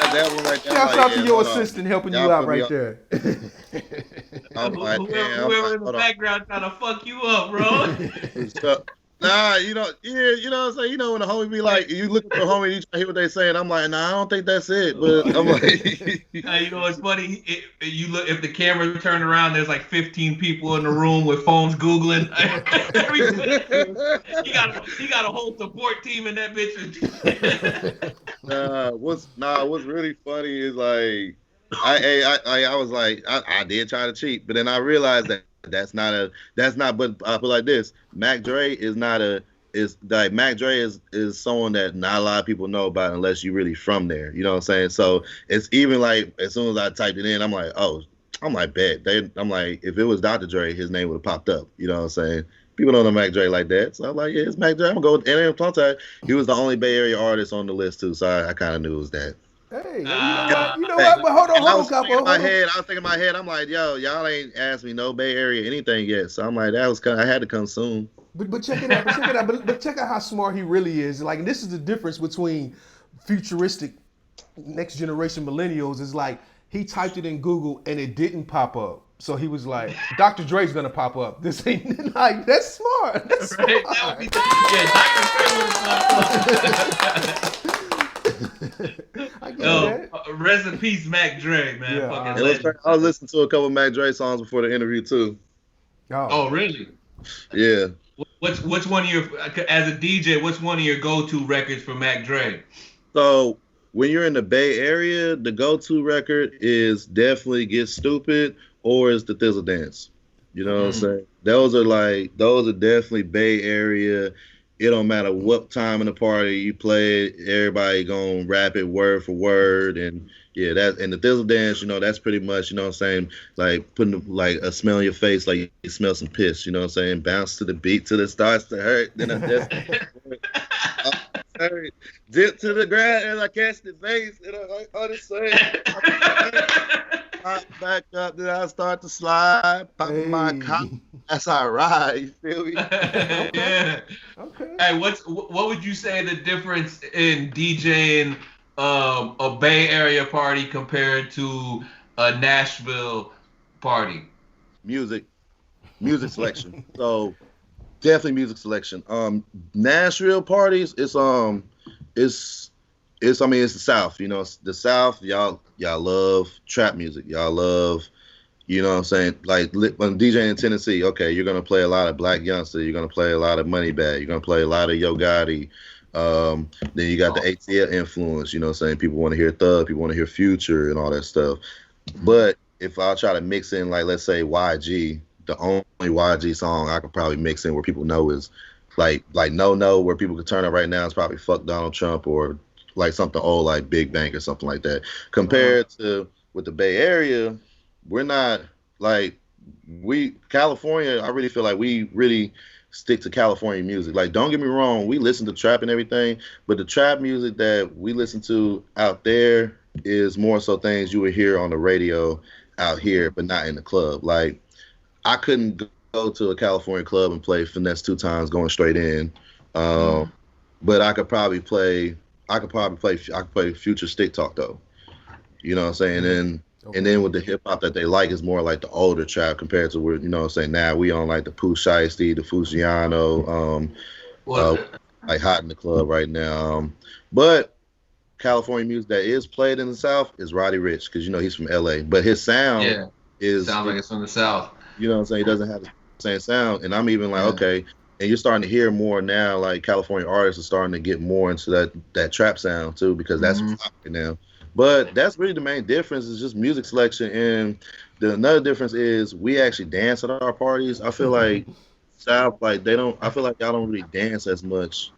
[SPEAKER 4] That one right there.
[SPEAKER 5] Shouts out to your
[SPEAKER 4] hold on.
[SPEAKER 5] assistant helping you
[SPEAKER 4] Y'all
[SPEAKER 5] out
[SPEAKER 4] put me
[SPEAKER 5] right there.
[SPEAKER 4] I'm like, damn,
[SPEAKER 3] Whoever in the
[SPEAKER 4] hold on.
[SPEAKER 3] background trying to fuck you up, bro.
[SPEAKER 4] So, nah, you know what I'm saying? You know when the homie be like, you look at the homie, you try to hear what they saying. I'm like, nah, I don't think that's it. But I'm like,
[SPEAKER 3] You know what's funny? You look, if the camera turned around, there's like 15 people in the room with phones googling. he got a whole support team in that bitch.
[SPEAKER 4] what's really funny is like, I was like, I did try to cheat, but then I realized that that's not. But I put like this: Mac Dre is Mac Dre is someone that not a lot of people know about unless you really from there. You know what I'm saying? So it's even like as soon as I typed it in, I'm like, bet. I'm like, if it was Dr. Dre, his name would have popped up. You know what I'm saying? People don't know Mac Dre like that, so I'm like, yeah, it's Mac Dre. I'm gonna go with Sometimes he was the only Bay Area artist on the list too, so I kind of knew it was that.
[SPEAKER 5] Hey, you know what? But hold on,
[SPEAKER 4] I was thinking
[SPEAKER 5] Capo.
[SPEAKER 4] in my head, I'm like, yo, y'all ain't asked me no Bay Area anything yet. So I'm like, I had to come soon.
[SPEAKER 5] But check it out. But check out how smart he really is. Like, this is the difference between futuristic next generation millennials. Is like he typed it in Google and it didn't pop up. So he was like, Dr. Dre's gonna pop up. This ain't like that's smart. That's smart.
[SPEAKER 3] Right? That would be Dr. Dre would have popped up.
[SPEAKER 5] I get that.
[SPEAKER 3] Rest in peace, Mac Dre, man.
[SPEAKER 5] Yeah,
[SPEAKER 3] Fucking legend.
[SPEAKER 4] I was listening to a couple of Mac Dre songs before the interview too.
[SPEAKER 3] Oh, really?
[SPEAKER 4] Yeah.
[SPEAKER 3] What's one of your, as a DJ, what's one of your go-to records for Mac Dre?
[SPEAKER 4] So when you're in the Bay Area, the go-to record is definitely Get Stupid or is the Thizzle Dance. You know what I'm saying? Those are definitely Bay Area. It don't matter what time in the party you play it, everybody gonna rap it word for word. And yeah, and the Thizzle Dance, that's pretty much, you know what I'm saying, like putting like a smell on your face, like you smell some piss, you know what I'm saying? Bounce to the beat till it starts to hurt. Then I dip to the ground and I catch the face and I'm like, oh, this thing. Back up, then I start to slide, pop my cop. That's all right. You feel me?
[SPEAKER 3] Yeah.
[SPEAKER 5] Okay.
[SPEAKER 3] Hey, what would you say the difference in DJing a Bay Area party compared to a Nashville party?
[SPEAKER 4] Music selection. So definitely music selection. Nashville parties, it's the South. The South, y'all love trap music. Y'all love, you know what I'm saying? Like when DJing in Tennessee, okay, you're gonna play a lot of Black Youngster, you're gonna play a lot of Moneybag, you're gonna play a lot of Yo Gotti. Then you got the ATL influence, you know what I'm saying? People want to hear Thug, people want to hear Future and all that stuff. But if I try to mix in, like, let's say YG, the only YG song I could probably mix in where people know is like No, where people could turn up right now is probably Fuck Donald Trump or like something old like Big Bang or something like that. Compared to with the Bay Area, we're not like California, I really feel like we really stick to California music. Like, don't get me wrong, we listen to trap and everything, but the trap music that we listen to out there is more so things you would hear on the radio out here, but not in the club. Like, I couldn't go to a California club and play Finesse 2 Times going straight in, but I could play Future Stick Talk though. You know what I'm saying? And then with the hip hop that they like is more like the older trap compared to where, you know what I'm saying, now we on like the Pooh Shiesty, the Fusiano, like hot in the club right now. But California music that is played in the South is Roddy Ricch, because he's from LA, but his sound
[SPEAKER 3] sounds like it's from the South.
[SPEAKER 4] You know what I'm saying? He doesn't have the same sound, and I'm even like, okay. And you're starting to hear more now, like California artists are starting to get more into that trap sound too, because that's what's popular now. But that's really the main difference, is just music selection. And another difference is we actually dance at our parties. I feel like South, like I feel like y'all don't really dance as much,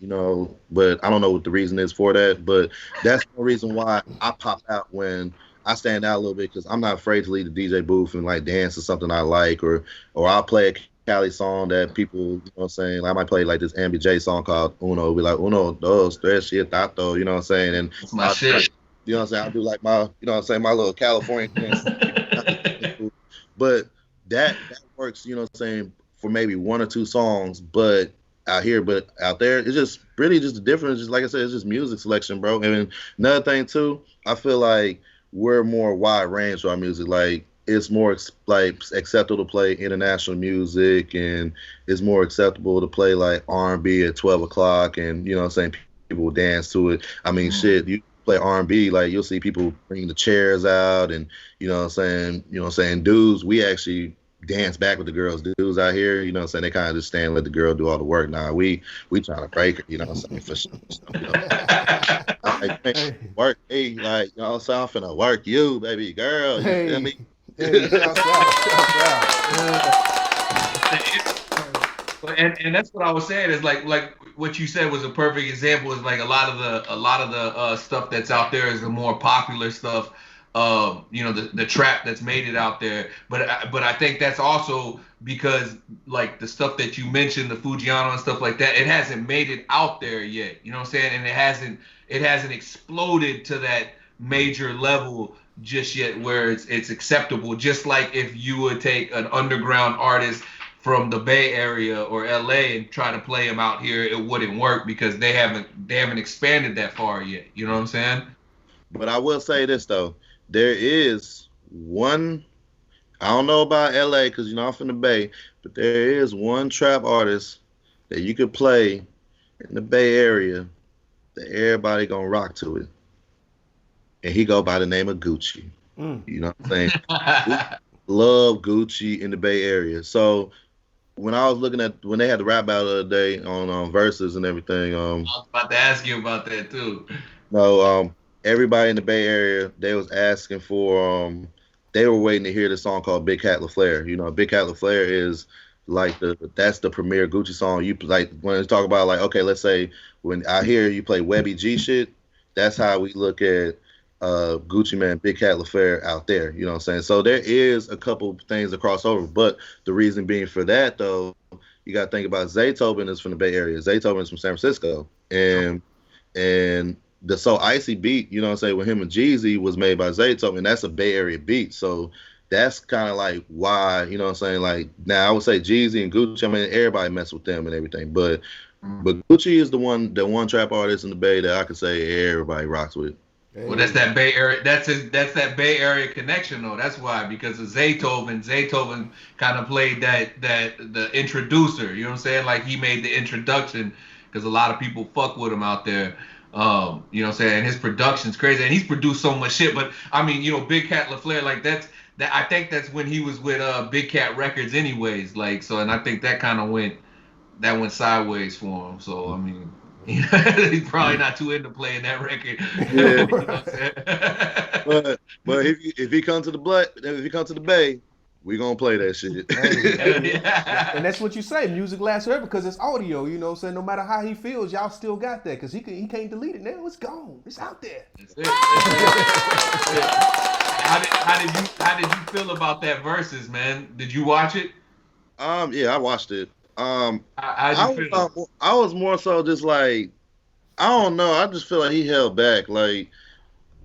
[SPEAKER 4] but I don't know what the reason is for that. But that's the reason why I pop out when I stand out a little bit, because I'm not afraid to leave the DJ booth and like dance to something I like, or I'll play a Cali song that people, you know what I'm saying? I might play like this Ambi J song called Uno. Be like, Uno, dos, tres, shit, tato, you know what I'm saying? And
[SPEAKER 3] it's my shit.
[SPEAKER 4] You know what I'm saying? I'll do like my, you know what I'm saying, my little California dance. But that works, you know what I'm saying, for maybe one or two songs, but out there, it's just really just the difference. Just like I said, it's just music selection, bro. And another thing too, I feel like we're more wide range to our music. Like, it's more like acceptable to play international music, and it's more acceptable to play like R&B at 12 o'clock, and you know what I'm saying, people will dance to it. I mean, shit, you play R&B, like you'll see people bringing the chairs out, and you know what I'm saying, dudes, we actually dance back with the girls. Dudes out here, you know what I'm saying, they kind of just stand and let the girl do all the work. Nah, we trying to break her, you know what I'm saying, for sure. Like, man, work, hey, like, you know what I'm saying, I'm finna work you, baby girl. You feel me?
[SPEAKER 5] Shout
[SPEAKER 3] And that's what I was saying, is like what you said was a perfect example. Is like a lot of the stuff that's out there is the more popular stuff, the trap that's made it out there. But I think that's also because like the stuff that you mentioned, the Fujiano and stuff like that, it hasn't made it out there yet. You know what I'm saying? And it hasn't exploded to that major level just yet where it's acceptable. Just like if you would take an underground artist from the Bay Area or LA and try to play them out here, it wouldn't work because they haven't expanded that far yet. You know what I'm saying?
[SPEAKER 4] But I will say this though, there is one, I don't know about LA because I'm from the Bay, but there is one trap artist that you could play in the Bay Area that everybody gonna rock to it. And he go by the name of Gucci. You know what I'm saying? Love Gucci in the Bay Area. So when I was looking at, when they had the rap battle the other day on Versus and everything.
[SPEAKER 3] I was about to ask you about that too.
[SPEAKER 4] No, everybody in the Bay Area, they was asking for, they were waiting to hear the song called Big Cat LaFleur. You know, Big Cat LaFleur is like that's the premier Gucci song. You like when you talk about like, okay, let's say when I hear you play Webby G shit, that's how we look at Gucci Man, Big Cat LaFleur out there, you know what I'm saying? So there is a couple things that cross over, but the reason being for that though, you got to think about Zaytoven is from the Bay Area. Zaytoven is from San Francisco, and the So Icy beat, you know what I'm saying, with him and Jeezy was made by Zaytoven. That's a Bay Area beat, so that's kind of like why, you know what I'm saying, like now I would say Jeezy and Gucci, I mean everybody mess with them and everything, but Gucci is the one trap artist in the Bay that I could say everybody rocks with.
[SPEAKER 3] Well, that's that Bay Area. That's that Bay Area connection, though. That's why, because of Zaytoven. Zaytoven kind of played the introducer. You know what I'm saying? Like he made the introduction because a lot of people fuck with him out there. You know what I'm saying? And his production's crazy, and he's produced so much shit. But I mean, Big Cat LaFleur, like that. I think that's when he was with Big Cat Records, anyways. Like so, and I think that kind of went sideways for him. So I mean. He's probably not too into playing that record.
[SPEAKER 4] Yeah. You know what I'm saying? but if he comes to the Bay, we gonna play that shit.
[SPEAKER 5] And that's what you say. Music lasts forever because it's audio. You know what I'm saying? No matter how he feels, y'all still got that because he can't delete it now. It's gone. It's out there.
[SPEAKER 3] That's it. How did you feel about that Versus, man? Did you watch it?
[SPEAKER 4] Yeah, I watched it.
[SPEAKER 3] I
[SPEAKER 4] was more so just like, I don't know. I just feel like he held back. Like,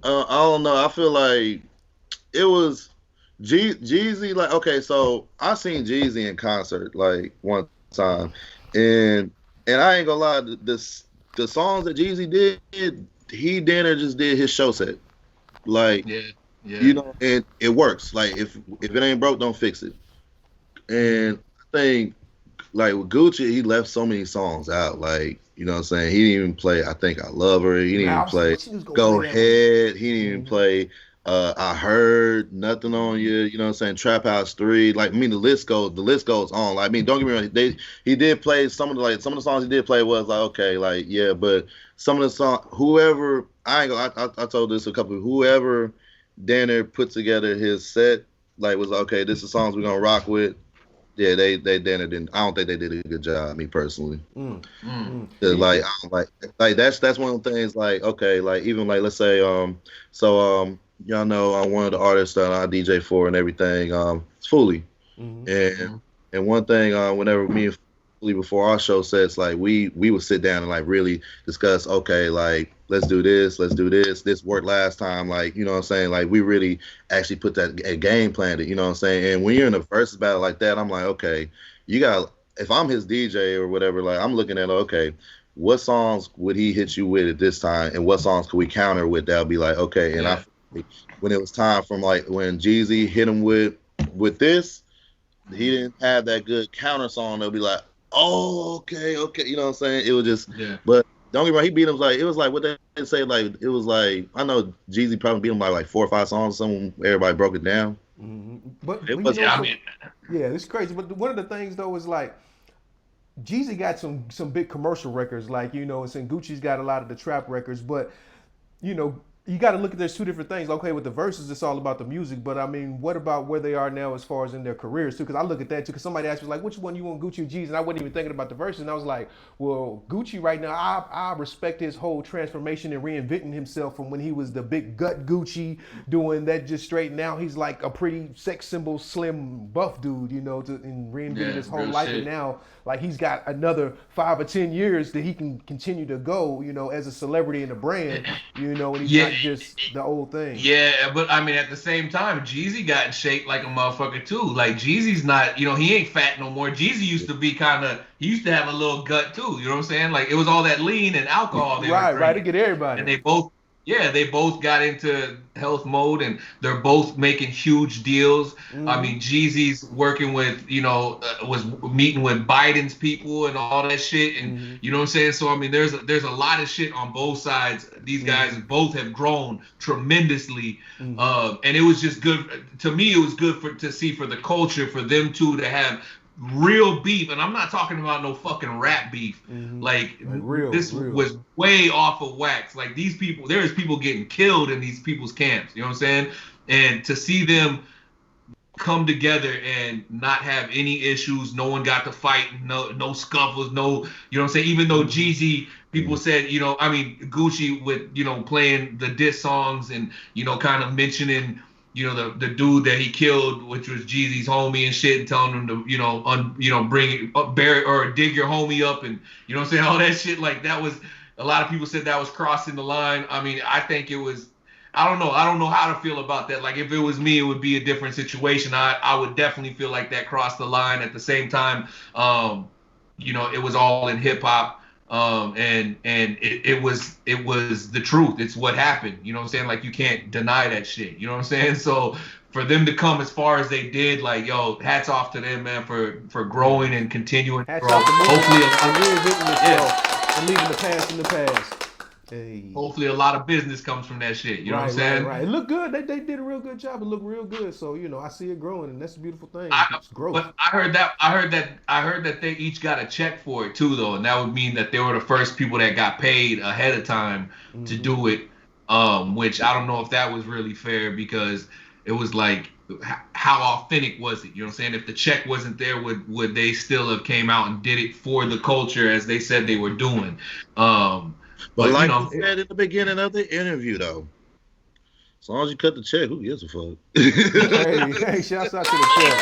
[SPEAKER 4] I don't know. I feel like it was Jeezy. Like, okay, so I seen Jeezy in concert like one time, and I ain't gonna lie. The songs that Jeezy did, he just did his show set. Like,
[SPEAKER 3] yeah.
[SPEAKER 4] And it works. Like, if it ain't broke, don't fix it. And I think like with Gucci, he left so many songs out. Like, you know what I'm saying? He didn't even play I Think I Love Her. He didn't even play Go Ahead. He didn't even play I Heard Nothing on You. You know what I'm saying? Trap House 3. Like, I mean, the list goes on. Like, I mean, don't get me wrong. He did play some of the songs he did play was like, okay, like, yeah, but some of the songs, whoever, I told this a couple, whoever Danner put together his set, like, was like, okay, this is the songs we're gonna rock with. Yeah, they Danner didn't. I don't think they did a good job. Me personally, like I don't like that's one of the things. Like, okay, like even like let's say y'all know one of the artists that I DJ for and everything. It's Foolie, and one thing whenever me and Foolie before our show sets, like we would sit down and like really discuss. Okay, like let's do this. This worked last time. Like, you know what I'm saying? Like, we really actually put that a game plan it, you know what I'm saying? And when you're in a versus battle like that, I'm like, okay, if I'm his DJ or whatever, like, I'm looking at, okay, what songs would he hit you with at this time? And what songs could we counter with? That'll be like, okay. And when it was time from like when Jeezy hit him with this, he didn't have that good counter song. They'll be like, oh, okay. You know what I'm saying? It was just, but don't get me wrong, he beat him it was like what they say, like it was like I know Jeezy probably beat him by like 4 or 5 songs. Everybody broke it down.
[SPEAKER 5] But
[SPEAKER 4] it was,
[SPEAKER 5] yeah, it's crazy. But one of the things though is like Jeezy got some big commercial records, like, you know, and Gucci's got a lot of the trap records, but you know, you got to look at there's two different things. Okay, with the verses, it's all about the music, but I mean, what about where they are now as far as in their careers too? Because I look at that too. Because somebody asked me like, which one you want, Gucci or Jeezy? And I wasn't even thinking about the verses. And I was like, well, Gucci right now, I respect his whole transformation and reinventing himself from when he was the big gut Gucci doing that just straight. Now he's like a pretty sex symbol, slim, buff dude, you know, and reinventing his whole life. And now like he's got another 5 or 10 years that he can continue to go, you know, as a celebrity and a brand, you know, and he's not just the old thing.
[SPEAKER 3] Yeah, but I mean, at the same time, Jeezy got in shape like a motherfucker too. Like Jeezy's not, you know, he ain't fat no more. Jeezy used to be he used to have a little gut too. You know what I'm saying? Like it was all that lean and alcohol.
[SPEAKER 5] Right, to get everybody.
[SPEAKER 3] And they both got into health mode, and they're both making huge deals. I mean, Jeezy's working with, you know, was meeting with Biden's people and all that shit, and you know what I'm saying. So I mean, there's a lot of shit on both sides. These guys both have grown tremendously, and it was just good to me. It was good to see for the culture, for them two to have real beef, and I'm not talking about no fucking rap beef. Like real. Was way off of wax. Like these people, there's people getting killed in these people's camps. You know what I'm saying? And to see them come together and not have any issues, no one got to fight, no scuffles, no, you know what I'm saying? Even though Jeezy, people said, you know, I mean, Gucci with, you know, playing the diss songs and, you know, kind of mentioning, you know, the dude that he killed, which was Jeezy's homie and shit, and telling him to, you know, bring it up, bury or dig your homie up, and you know what I'm saying, all that shit. Like that was, a lot of people said that was crossing the line. I mean, I think it was, I don't know how to feel about that. Like if it was me, it would be a different situation. I would definitely feel like that crossed the line. At the same time, you know, it was all in hip hop. And it was the truth. It's what happened. You know what I'm saying? Like you can't deny that shit. You know what I'm saying? So for them to come as far as they did, like, yo, hats off to them, man, for growing and continuing to grow. Hopefully,
[SPEAKER 5] and leaving the past in the past. Hey.
[SPEAKER 3] Hopefully a lot of business comes from that shit. You know what I'm saying?
[SPEAKER 5] Right. It looked good. They did a real good job. It looked real good. So, you know, I see it growing, and that's a beautiful thing. It's growth.
[SPEAKER 3] But I heard that they each got a check for it too, though, and that would mean that they were the first people that got paid ahead of time to do it. Which I don't know if that was really fair, because it was like, how authentic was it? You know what I'm saying? If the check wasn't there, would they still have came out and did it for the culture as they said they were doing?
[SPEAKER 4] But like you said in the beginning of the interview, though, as long as you cut the check, who gives a fuck?
[SPEAKER 5] hey, shouts out to the check.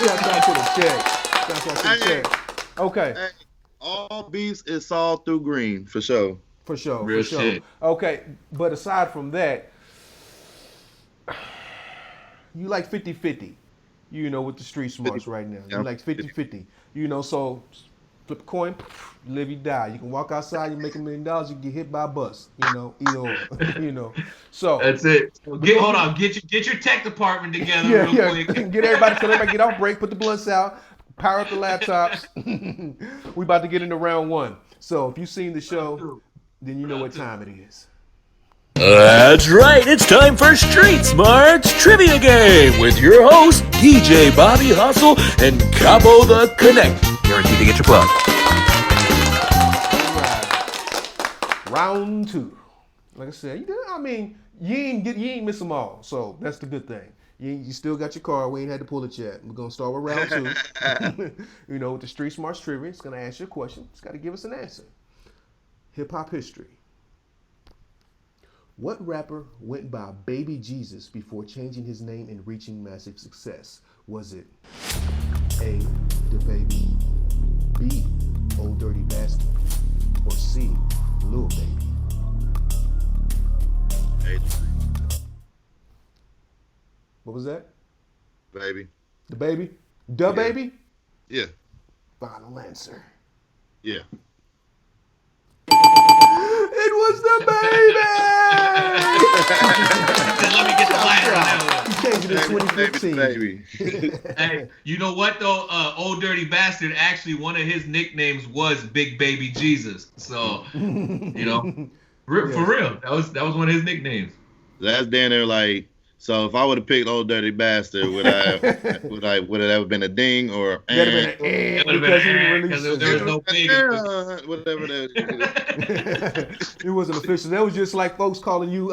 [SPEAKER 5] Shouts out to the check. Okay.
[SPEAKER 4] Hey, all beats is saw through green, for sure.
[SPEAKER 5] For sure.
[SPEAKER 3] Real shit.
[SPEAKER 5] Okay, but aside from that, you like 50-50, you know, with the street smarts right now. You like 50-50, you know, so flip a coin, live, you die. You can walk outside, you make $1 million, you can get hit by a bus, you know, either or, you know. So
[SPEAKER 3] that's it. Hold on, get your tech department together real quick.
[SPEAKER 5] Get everybody get off break, put the blunts out, Power up the laptops. We about to get into round one. So if you've seen the show, then you know what time it is.
[SPEAKER 7] That's right, it's time for Street Smarts Trivia Game with your host, DJ Bobby Hustle and Capo the Connect. Guaranteed to get your plug.
[SPEAKER 5] All right. Round two. Like I said, you ain't miss them all, so that's the good thing. You still got your card. We ain't had to pull it yet. We're gonna start with round two. With the Street Smarts Trivia, it's gonna ask you a question. It's got to give us an answer. Hip hop history. What rapper went by Baby Jesus before changing his name and reaching massive success? Was it A, the Baby, B, Old Dirty Bastard, or C, Lil Baby? What was that?
[SPEAKER 4] Baby.
[SPEAKER 5] The Baby? The Baby?
[SPEAKER 4] Yeah.
[SPEAKER 5] Final answer.
[SPEAKER 4] Yeah.
[SPEAKER 5] It was the Baby!
[SPEAKER 3] Let me get the light on that one.
[SPEAKER 5] He changed it in 2015.
[SPEAKER 4] Baby.
[SPEAKER 3] Hey, you know what though? Old Dirty Bastard, actually one of his nicknames was Big Baby Jesus. So, for real. That was one of his nicknames.
[SPEAKER 4] That's down there like, so if I would have picked Old Dirty Bastard, would it ever been a ding or
[SPEAKER 3] It would have been because there was no big.
[SPEAKER 4] whatever that is.
[SPEAKER 5] It wasn't official. That was just like folks calling you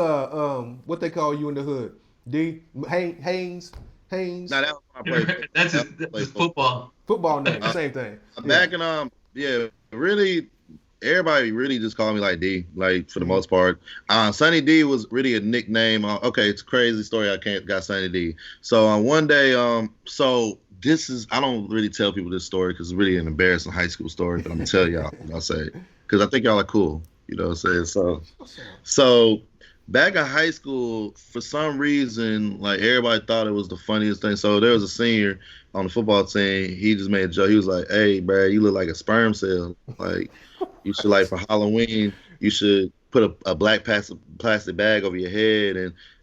[SPEAKER 5] what they call you in the hood. D Haynes.
[SPEAKER 4] No, that was when I played.
[SPEAKER 3] That's his football.
[SPEAKER 5] Football name, same thing.
[SPEAKER 4] Back in really everybody really just called me like D, like for the most part. Svnny D was really a nickname. Okay, it's a crazy story. Got Svnny D. So one day, so this is, I don't really tell people this story because it's really an embarrassing high school story, but I'm gonna tell y'all. I'll say because I think y'all are cool. You know what I'm saying? So back in high school, for some reason, like everybody thought it was the funniest thing. So there was a senior on the football team. He just made a joke. He was like, "Hey, bro, you look like a sperm cell. Like, you should, like, for Halloween, you should put a black plastic bag over your head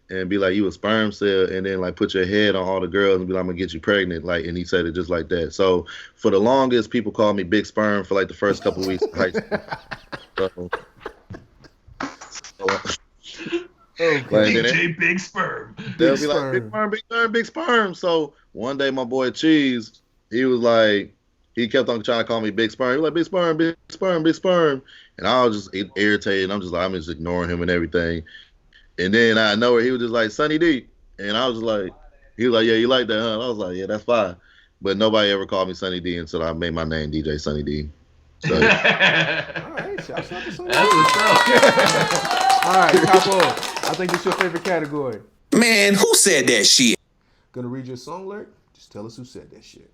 [SPEAKER 4] and be like you a sperm cell, and then like put your head on all the girls and be like, I'm gonna get you pregnant." Like, and he said it just like that. So for the longest, people called me Big Sperm for like the first couple of weeks of high school.
[SPEAKER 3] DJ Big Sperm.
[SPEAKER 4] They'll be like, Big Sperm, Big Sperm, Big Sperm. So one day my boy Cheese, he was like, he kept on trying to call me Big Sperm. He was like, Big Sperm, Big Sperm, Big Sperm. And I was just irritated. I'm just ignoring him and everything. And then I know he was just like, Svnny D. And I was just like, he was like, yeah, you like that, huh? And I was like, yeah, that's fine. But nobody ever called me Svnny D until I made my name DJ Svnny D. So.
[SPEAKER 5] All right, shouts out to Svnny D.
[SPEAKER 3] That's what's up.
[SPEAKER 5] All right, Capo, I think it's your favorite category.
[SPEAKER 1] Man, who said that shit?
[SPEAKER 5] Gonna read your song lyric? Just tell us who said that shit.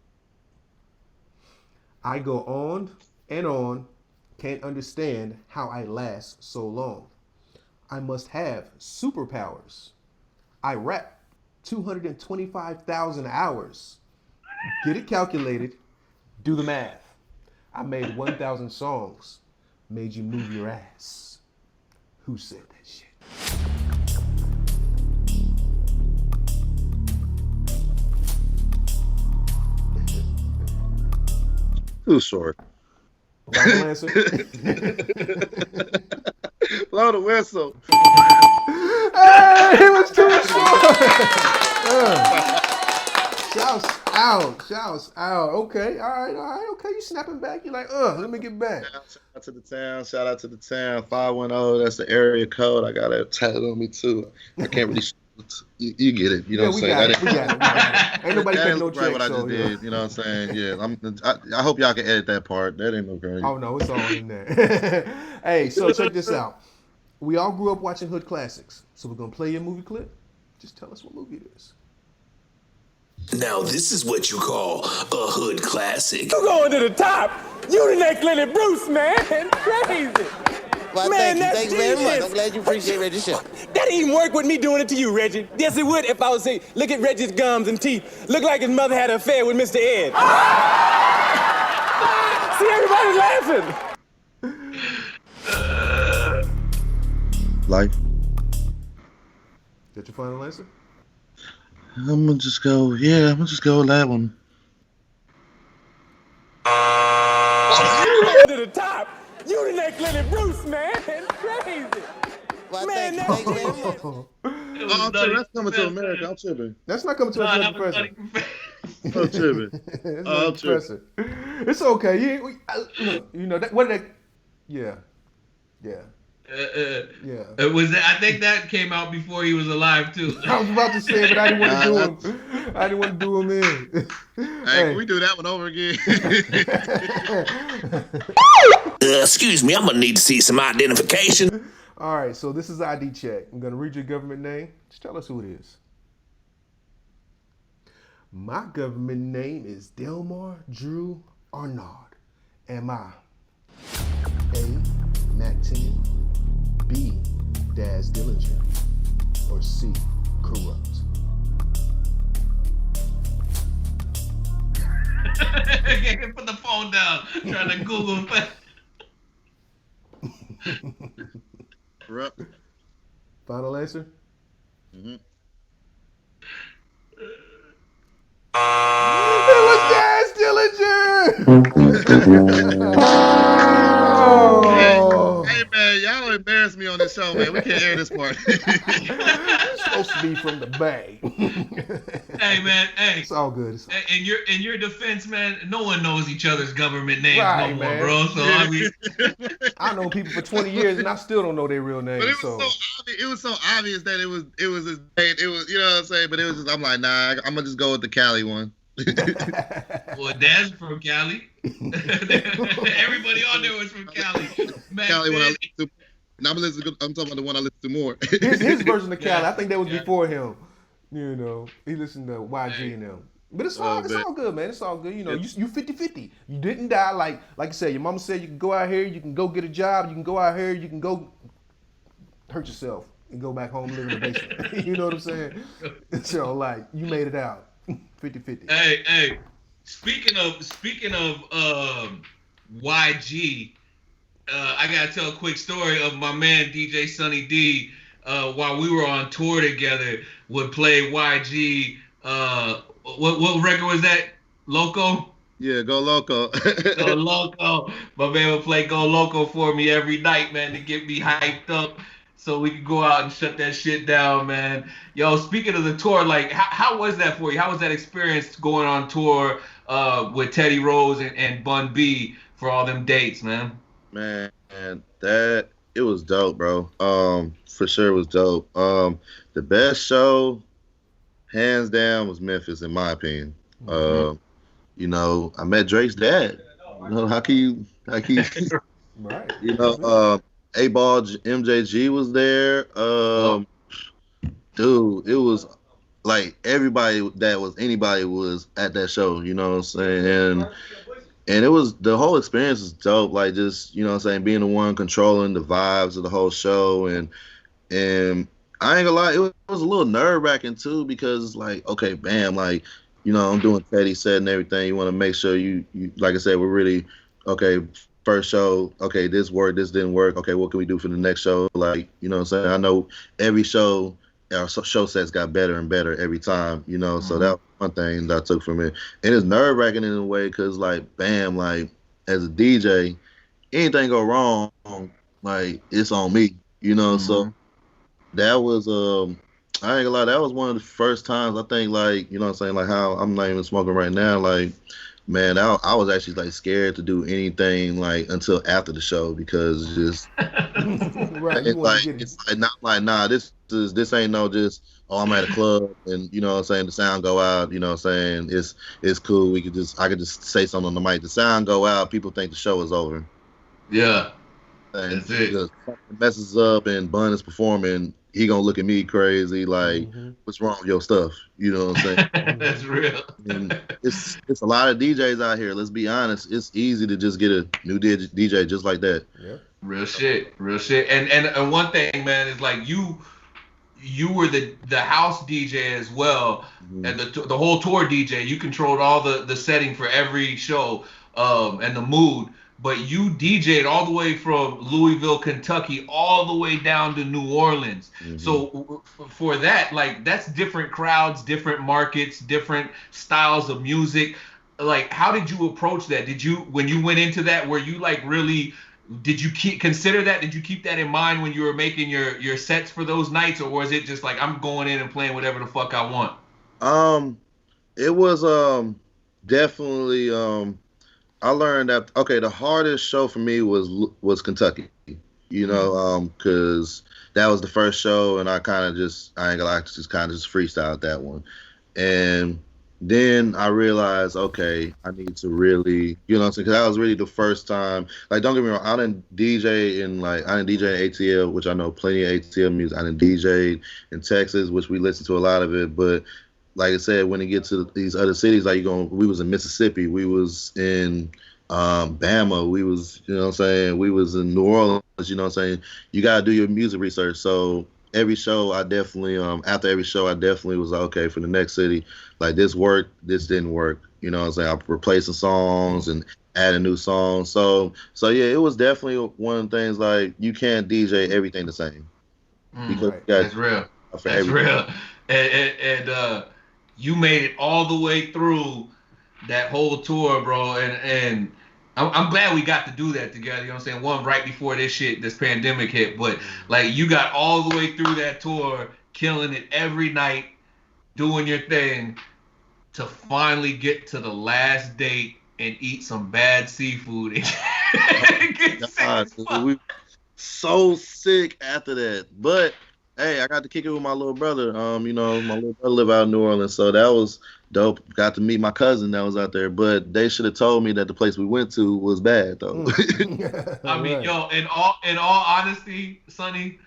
[SPEAKER 5] I go on and on, can't understand how I last so long. I must have superpowers. I rap 225,000 hours. Get it calculated, do the math. I made 1,000 songs, made you move your ass. Who said that shit?
[SPEAKER 4] Too short.
[SPEAKER 5] Final answer.
[SPEAKER 4] Blow the whistle.
[SPEAKER 5] Hey, it was too short. Shouts out. Okay, all right. Okay, you snapping back. You're like, let me get back.
[SPEAKER 4] Shout out to the town. 510. That's the area code. I got it tatted on me too. I can't really. You get it. You know what I'm saying?
[SPEAKER 5] We got it. Ain't nobody taking no checks.
[SPEAKER 4] What I just did. You know what I'm saying? Yeah. I hope y'all can edit that part. That ain't no crazy.
[SPEAKER 5] Oh no, it's all in there. Hey, so check this out. We all grew up watching hood classics, so we're gonna play your movie clip. Just tell us what movie it is.
[SPEAKER 1] Now this is what you call a hood classic.
[SPEAKER 9] You going to the top. You the next Lenny Bruce, man. Crazy.
[SPEAKER 10] Well,
[SPEAKER 9] man,
[SPEAKER 10] thanks very much. I'm glad you appreciate Reggie's show.
[SPEAKER 9] That didn't even work with me doing it to you, Reggie. Yes, it would if I was saying, look at Reggie's gums and teeth. Look like his mother had an affair with Mr. Ed. See, everybody's laughing.
[SPEAKER 4] Life.
[SPEAKER 5] Is that your final answer?
[SPEAKER 4] I'm gonna just go with that one.
[SPEAKER 9] To the top. You the next Lenny Bruce, man. Crazy.
[SPEAKER 10] Well,
[SPEAKER 9] Man,
[SPEAKER 10] thank you,
[SPEAKER 9] that's
[SPEAKER 10] man.
[SPEAKER 4] That's coming to America. I'm tripping.
[SPEAKER 5] That's not coming to us,
[SPEAKER 3] that was
[SPEAKER 5] Professor.
[SPEAKER 3] Nutty Professor.
[SPEAKER 4] I'm tripping.
[SPEAKER 5] It's
[SPEAKER 4] I'm
[SPEAKER 5] not Professor. It's okay. What did that? Yeah.
[SPEAKER 3] Was that? I think that came out before he was alive too.
[SPEAKER 5] I was about to say it, but I didn't want to do him. I didn't want to do him in.
[SPEAKER 4] Hey, can we do that one over again?
[SPEAKER 6] Excuse me, I'm gonna need to see some identification.
[SPEAKER 5] All right, so this is ID check. I'm gonna read your government name. Just tell us who it is. My government name is Delmar Drew Arnaud. Am I A. Mac 10, B. Daz Dillinger, or C. Corrupt?
[SPEAKER 3] Put the phone down. Trying to Google.
[SPEAKER 4] Corrupt.
[SPEAKER 5] Final answer?
[SPEAKER 4] Mm-hmm.
[SPEAKER 5] It was Daz Dillinger!
[SPEAKER 4] Hey man, y'all embarrass me on this show, man. We can't air this part.
[SPEAKER 5] It's supposed to be from the bag.
[SPEAKER 3] Hey man, hey.
[SPEAKER 5] It's all good.
[SPEAKER 3] In your defense, man, no one knows each other's government names
[SPEAKER 5] Right,
[SPEAKER 3] no more,
[SPEAKER 5] man.
[SPEAKER 3] bro. So I mean,
[SPEAKER 5] I know people for 20 years and I still don't know their real names.
[SPEAKER 4] But it was so obvious that it was his name. It was, you know what I'm saying? But it was just, I'm like, nah, I'm gonna just go with the Cali one.
[SPEAKER 3] Well, Daz from Cali. Everybody on there was from Cali.
[SPEAKER 4] Cali when I listen to. Now I'm talking about the one I listen to more.
[SPEAKER 5] his version of Cali, I think that was before him. You know, he listened to YG and them. But it's all good, man. It's all good. You know, you 50-50. You didn't die. Like I said, your mama said you can go out here, you can go get a job, you can go out here, you can go hurt yourself and go back home and live in the basement. You know what I'm saying? So like you made it out. 50-50.
[SPEAKER 3] Hey. Speaking of YG, I gotta tell a quick story of my man DJ Svnny D. While we were on tour together, would play YG. What record was that? Loco?
[SPEAKER 4] Yeah, Go Loco.
[SPEAKER 3] Go Loco. My man would play Go Loco for me every night, man, to get me hyped up so we could go out and shut that shit down, man. Yo, speaking of the tour, like, how was that for you? How was that experience going on tour with Teddy Rose and Bun B for all them dates, man?
[SPEAKER 4] Man, it was dope, bro. For sure it was dope. The best show, hands down, was Memphis, in my opinion.
[SPEAKER 5] Mm-hmm.
[SPEAKER 4] You know, I met Drake's dad. You know, how can you
[SPEAKER 5] right.
[SPEAKER 4] You know, A-Ball MJG was there. Dude, it was like everybody that was anybody was at that show, you know what I'm saying? And it was, the whole experience was dope, like just, you know what I'm saying, being the one controlling the vibes of the whole show. And I ain't gonna lie, it was a little nerve-wracking too, because it's like, okay, bam, like, you know, I'm doing Teddy set and everything. You want to make sure you like I said, we're really, okay, first show, okay, this worked, this didn't work, okay, what can we do for the next show? Like, you know what I'm saying? I know every show, our show sets got better and better every time, you know, so that was one thing that I took from it. And it's nerve-wracking in a way, because, like, bam, like, as a DJ, anything go wrong, like, it's on me, you know, so that was, I ain't gonna lie, that was one of the first times, I think, like, you know what I'm saying, like, how I'm not even smoking right now, like, man, I was actually, like, scared to do anything, like, until after the show, because just,
[SPEAKER 5] right,
[SPEAKER 4] it's like, not like, nah, this ain't no just, oh, I'm at a club and, you know what I'm saying, the sound go out, you know what I'm saying, it's cool, I could just say something on the mic, the sound go out, people think the show is over.
[SPEAKER 3] Yeah.
[SPEAKER 4] And
[SPEAKER 3] that's it.
[SPEAKER 4] If something messes up and Bun is performing, he gonna look at me crazy, like, what's wrong with your stuff? You know what I'm saying?
[SPEAKER 3] That's real.
[SPEAKER 4] And it's a lot of DJs out here, let's be honest, it's easy to just get a new DJ just like that.
[SPEAKER 5] Yep.
[SPEAKER 3] Real shit. And one thing, man, is like you were the house DJ as well, and the whole tour DJ. You controlled all the setting for every show, and the mood. But you DJ'd all the way from Louisville, Kentucky, all the way down to New Orleans. So for that, like, that's different crowds, different markets, different styles of music. like, how did you approach that? Did you, when you went into that, were you like really, did you consider that? Did you keep that in mind when you were making your sets for those nights, or was it just like, I'm going in and playing whatever the fuck I want?
[SPEAKER 4] It was definitely I learned that the hardest show for me was Kentucky. Because that was the first show, and I kind of I ain't gonna lie, just freestyled that one, and then I realized, okay, I need to really, because that was really the first time. Like, don't get me wrong, I didn't DJ in ATL, which I know plenty of ATL music. I didn't DJ in Texas, which we listen to a lot of it. But like I said, when it gets to these other cities, like we was in Mississippi, we was in Bama, we was, we was in New Orleans, you gotta do your music research. So every show, I definitely, after every show, I definitely was like, okay, for the next city, like, this worked, this didn't work. I'm replacing songs and adding new songs. So yeah, it was definitely one of the things, like, you can't DJ everything the same.
[SPEAKER 3] Because that's real. That's real. And you made it all the way through that whole tour, bro. And I'm glad we got to do that together. You know what I'm saying? One right before this pandemic hit. But like, you got all the way through that tour, killing it every night, doing your thing, to finally get to the last date and eat some bad seafood.
[SPEAKER 4] We so sick after that. But hey, I got to kick it with my little brother. My little brother live out in New Orleans, so that was dope. Got to meet my cousin that was out there, but they should have told me that the place we went to was bad, though.
[SPEAKER 3] I mean, yo, in all honesty, Sonny,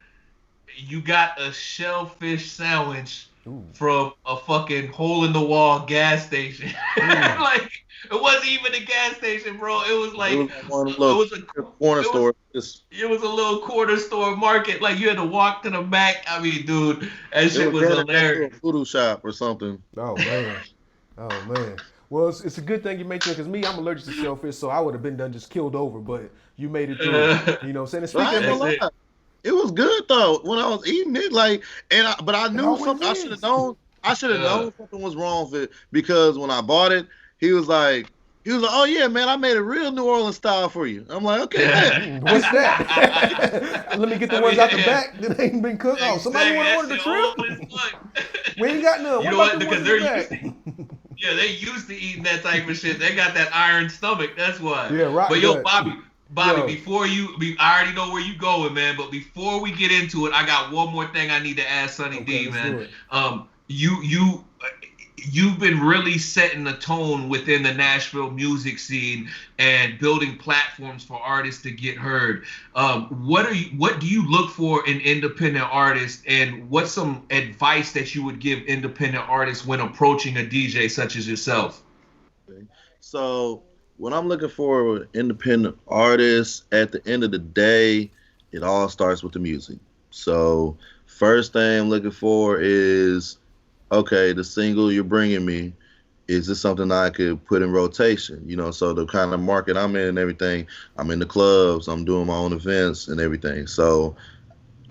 [SPEAKER 3] you got a shellfish sandwich from a fucking hole-in-the-wall gas station. Like, it wasn't even a gas station, bro. It was like
[SPEAKER 4] it was a corner store.
[SPEAKER 3] It was a little corner store market. Like, you had to walk to the back. I mean, dude, that shit was hilarious.
[SPEAKER 4] A voodoo shop or something.
[SPEAKER 5] Oh man. Well, it's a good thing you made it, because me, I'm allergic to shellfish, so I would have been done just killed over. But you made it through. You know what I'm saying?
[SPEAKER 4] It was good though when I was eating it. Like, but I knew something. I should have known. I should have known something was wrong with it, because when I bought it, he was like, oh yeah, man, I made a real New Orleans style for you. I'm like, okay,
[SPEAKER 5] what's that? Let me get the ones out the back that ain't been cooked. Oh, somebody want to order the shrimp? We ain't got none.
[SPEAKER 3] You know what? Because they're they used to eating that type of shit. They got that iron stomach. That's why. Yeah, right. But yo, Bobby, before I already know where you going, man. But before we get into it, I got one more thing I need to ask Svnny D, man. You've been really setting the tone within the Nashville music scene and building platforms for artists to get heard. What do you look for in independent artists, and what's some advice that you would give independent artists when approaching a DJ such as yourself?
[SPEAKER 4] So when I'm looking for independent artists, at the end of the day, it all starts with the music. So first thing I'm looking for is, okay, the single you're bringing me, is this something I could put in rotation? So the kind of market I'm in and everything, I'm in the clubs, I'm doing my own events and everything. So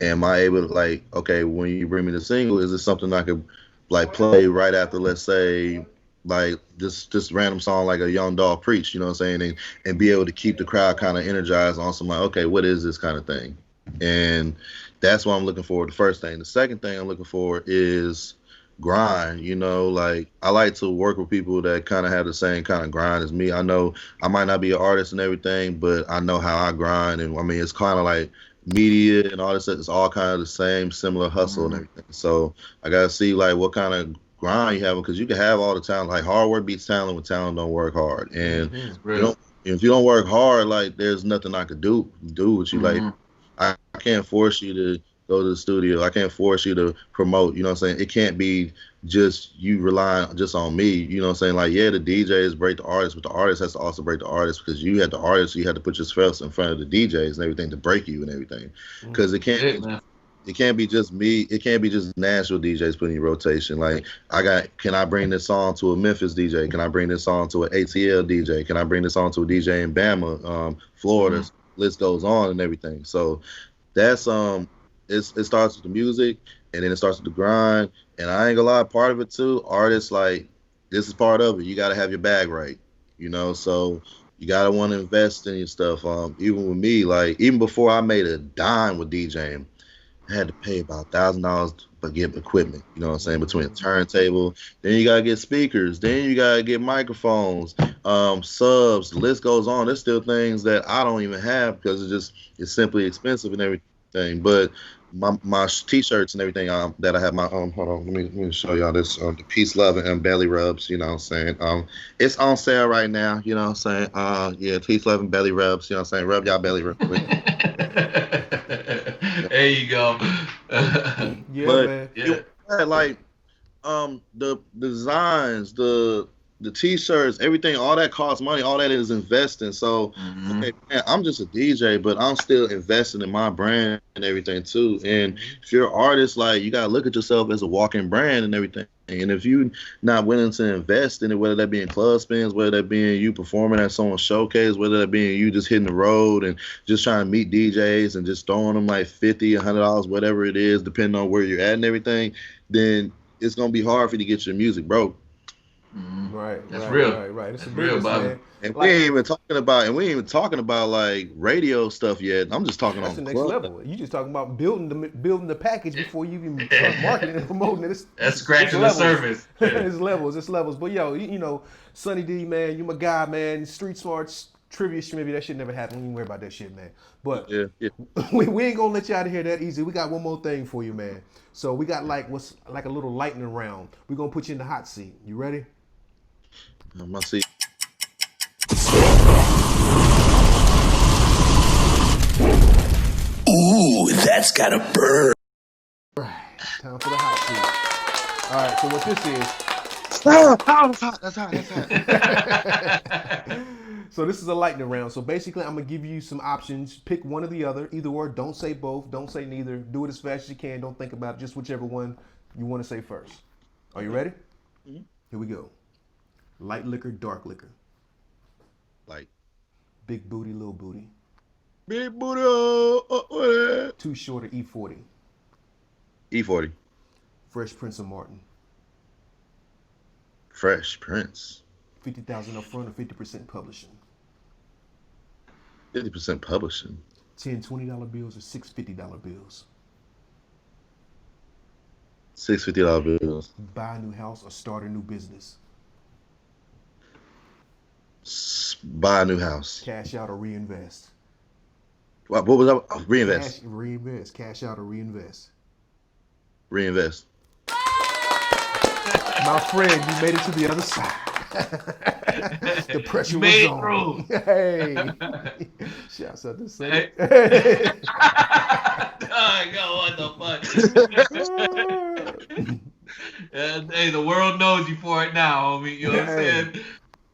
[SPEAKER 4] am I able to, like, okay, when you bring me the single, is this something I could, like, play right after, let's say, like, just random song like a Young Dog Preach, you know what I'm saying? And be able to keep the crowd kind of energized on some, like, okay, what is this kind of thing? And that's what I'm looking for, the first thing. The second thing I'm looking for is grind. Like, I like to work with people that kind of have the same kind of grind as me. I know I might not be an artist and everything, but I know how I grind, and I mean, it's kind of like media and all this stuff. It's all kind of the same, similar hustle and everything. So I gotta see, like, what kind of grind you have, because you can have all the talent. Like, hard work beats talent when talent don't work hard. And if you don't work hard, like, there's nothing I could do with you. Like, I can't force you to go to the studio. I can't force you to promote, you know what I'm saying? It can't be just you relying just on me, you know what I'm saying? Like, yeah, the DJs break the artist, but the artist has to also break the artist, because you had the artist, you had to put yourself in front of the DJs and everything to break you and everything. Because it can't be just me. It can't be just Nashville DJs putting in rotation. Like, can I bring this song to a Memphis DJ? Can I bring this song to an ATL DJ? Can I bring this song to a DJ in Bama, Florida? List goes on and everything. So that's it starts with the music, and then it starts with the grind. And I ain't gonna lie, part of it too, artists, like, this is part of it. You gotta have your bag right. you know. So you gotta want to invest in your stuff. Even with me, like even before I made a dime with DJing, I had to pay about $1,000 to get equipment. You know what I'm saying? Between a turntable, then you gotta get speakers, then you gotta get microphones, subs. The list goes on. There's still things that I don't even have because it's simply expensive and everything. But my t-shirts and everything that I have my hold on, let me show y'all this the peace love and belly rubs, you know what I'm saying, it's on sale right now, you know what I'm saying, yeah, peace love and belly rubs, you know what I'm saying, rub y'all belly real quick.
[SPEAKER 3] There you go.
[SPEAKER 5] Yeah,
[SPEAKER 4] But
[SPEAKER 5] man.
[SPEAKER 3] Yeah.
[SPEAKER 4] like the designs, the t-shirts, everything, all that costs money, all that is investing. So okay, man, I'm just a DJ, but I'm still investing in my brand and everything too. And if you're an artist, like you gotta look at yourself as a walking brand and everything. And if you're not willing to invest in it, whether that be in club spins, whether that be in you performing at someone's showcase, whether that be in you just hitting the road and just trying to meet DJs and just throwing them like $50, $100, whatever it is, depending on where you're at and everything, then it's gonna be hard for you to get your music broke.
[SPEAKER 5] Right.
[SPEAKER 3] That's
[SPEAKER 5] right,
[SPEAKER 3] real.
[SPEAKER 5] Right. It's
[SPEAKER 3] That's
[SPEAKER 5] a
[SPEAKER 3] real,
[SPEAKER 5] business,
[SPEAKER 3] Bobby.
[SPEAKER 5] man.
[SPEAKER 4] And
[SPEAKER 5] Like,
[SPEAKER 4] we ain't even talking about like radio stuff yet. I'm just talking
[SPEAKER 5] that's
[SPEAKER 4] on
[SPEAKER 5] the next
[SPEAKER 4] club.
[SPEAKER 5] level. You just talking about building the package before you even start marketing and promoting it.
[SPEAKER 3] That's scratching the surface.
[SPEAKER 5] It's levels. But yo, you know, Svnny D, man, you my guy, man. Street smarts, trivia, shmivia, that shit never happened. We ain't worry about that shit, man. But
[SPEAKER 4] Yeah.
[SPEAKER 5] we ain't gonna let you out of here that easy. We got one more thing for you, man. So we got what's like a little lightning round. We're gonna put you in the hot seat. You ready?
[SPEAKER 4] I'm gonna see.
[SPEAKER 1] Ooh, that's gotta burn.
[SPEAKER 5] Right. Time for the hot seat. All right. So what this is.
[SPEAKER 4] That's hot.
[SPEAKER 5] So this is a lightning round. So basically, I'm gonna give you some options. Pick one or the other. Either or. Don't say both. Don't say neither. Do it as fast as you can. Don't think about it. Just whichever one you want to say first. Are you ready?
[SPEAKER 4] Mm-hmm.
[SPEAKER 5] Here we go. Light liquor, dark liquor.
[SPEAKER 4] Like
[SPEAKER 5] Big booty, little booty.
[SPEAKER 4] big booty.
[SPEAKER 5] Too short or E40.
[SPEAKER 4] E40.
[SPEAKER 5] Fresh Prince of Martin.
[SPEAKER 4] Fresh Prince.
[SPEAKER 5] 50,000 up front or 50% publishing.
[SPEAKER 4] 50% publishing.
[SPEAKER 5] $10, $20 bills or $6 $50 bills.
[SPEAKER 4] $6 $50 bills.
[SPEAKER 5] Buy a new house or start a new business.
[SPEAKER 4] Buy a new house.
[SPEAKER 5] Cash out or reinvest.
[SPEAKER 4] What was that? Oh, reinvest.
[SPEAKER 5] Reinvest. Cash out or reinvest.
[SPEAKER 4] Reinvest.
[SPEAKER 5] My friend, you made it to the other side. The pressure
[SPEAKER 3] You
[SPEAKER 5] was
[SPEAKER 3] made it
[SPEAKER 5] on.
[SPEAKER 3] through.
[SPEAKER 5] Hey. Shouts out to Svnny.
[SPEAKER 3] What the fuck? Hey, the world knows you for it now, homie. You know what I'm saying?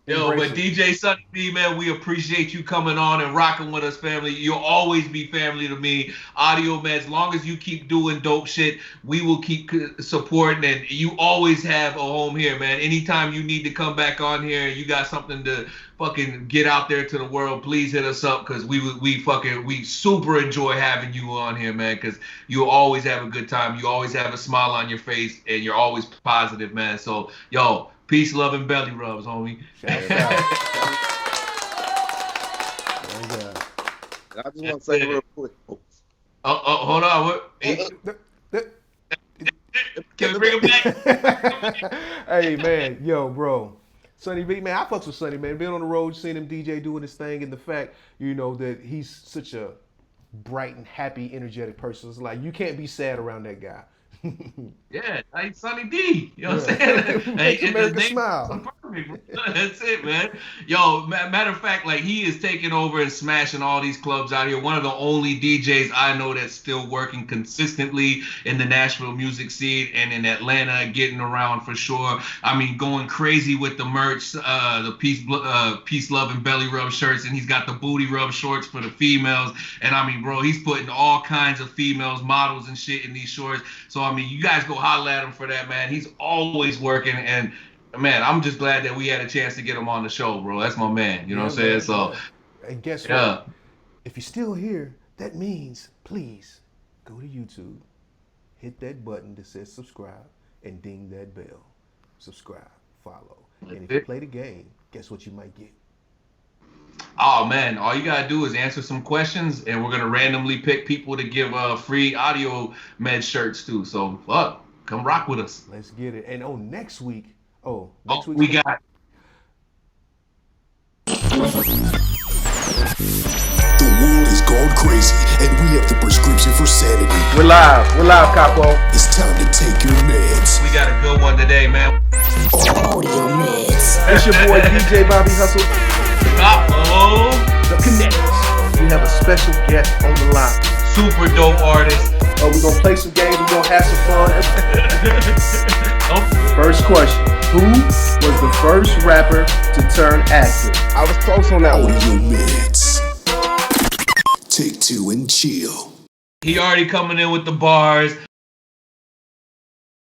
[SPEAKER 3] Yo,
[SPEAKER 5] Embrace
[SPEAKER 3] but
[SPEAKER 5] it.
[SPEAKER 3] DJ Svnny D, man, we appreciate you coming on and rocking with us, family. You'll always be family to me. Audio, man, as long as you keep doing dope shit, we will keep supporting, and you always have a home here, man. Anytime you need to come back on here, you got something to fucking get out there to the world, please hit us up, because we super enjoy having you on here, man, because you always have a good time. You always have a smile on your face, and you're always positive, man. So, yo, peace, love, and belly rubs, homie.
[SPEAKER 5] Shouts out.
[SPEAKER 4] I just want to say real quick.
[SPEAKER 3] Hold on. What? Can we bring him back?
[SPEAKER 5] Hey, man. Yo, bro. Svnny B, man, I fucks with Svnny, man. Being on the road, seeing him DJ doing his thing, and the fact, you know, that he's such a bright and happy, energetic person. It's like, you can't be sad around that guy.
[SPEAKER 3] Yeah, like Svnny D. You know what I'm saying?
[SPEAKER 5] Makes
[SPEAKER 3] Hey,
[SPEAKER 5] America
[SPEAKER 3] his name
[SPEAKER 5] smile.
[SPEAKER 3] is perfect, bro. That's it, man. Yo, matter of fact, like he is taking over and smashing all these clubs out here. One of the only DJs I know that's still working consistently in the Nashville music scene and in Atlanta, getting around for sure. I mean, going crazy with the merch, the peace, love, and belly rub shirts, and he's got the booty rub shorts for the females. And I mean, bro, he's putting all kinds of females, models, and shit in these shorts. So I mean, you guys go holler at him for that, man. He's always working, and man, I'm just glad that we had a chance to get him on the show, bro. That's my man. You know what I'm saying?
[SPEAKER 5] Man,
[SPEAKER 3] So,
[SPEAKER 5] and guess
[SPEAKER 3] yeah.
[SPEAKER 5] what? If you're still here, that means please go to YouTube, hit that button that says subscribe, and ding that bell. Subscribe, follow, and if you play the game, guess what you might get?
[SPEAKER 3] Oh man, all you gotta do is answer some questions, and we're gonna randomly pick people to give free audio med shirts to. So come rock with us.
[SPEAKER 5] Let's get it. And next week,
[SPEAKER 3] we got.
[SPEAKER 1] The world has gone crazy, and we have the prescription for sanity.
[SPEAKER 2] We're live, Capo.
[SPEAKER 1] It's time to take your meds.
[SPEAKER 3] We got a good one today, man.
[SPEAKER 1] Audio meds.
[SPEAKER 2] It's your boy DJ Bobby Hustle.
[SPEAKER 3] Capo
[SPEAKER 2] the Connect. We have a special guest on the line.
[SPEAKER 3] Super dope artist.
[SPEAKER 2] We're gonna play some games. We're gonna have some fun. First question: who was the first rapper to turn actor?
[SPEAKER 11] I was close on that one.
[SPEAKER 1] Audio meds. Take two and chill.
[SPEAKER 3] He already coming in with the bars.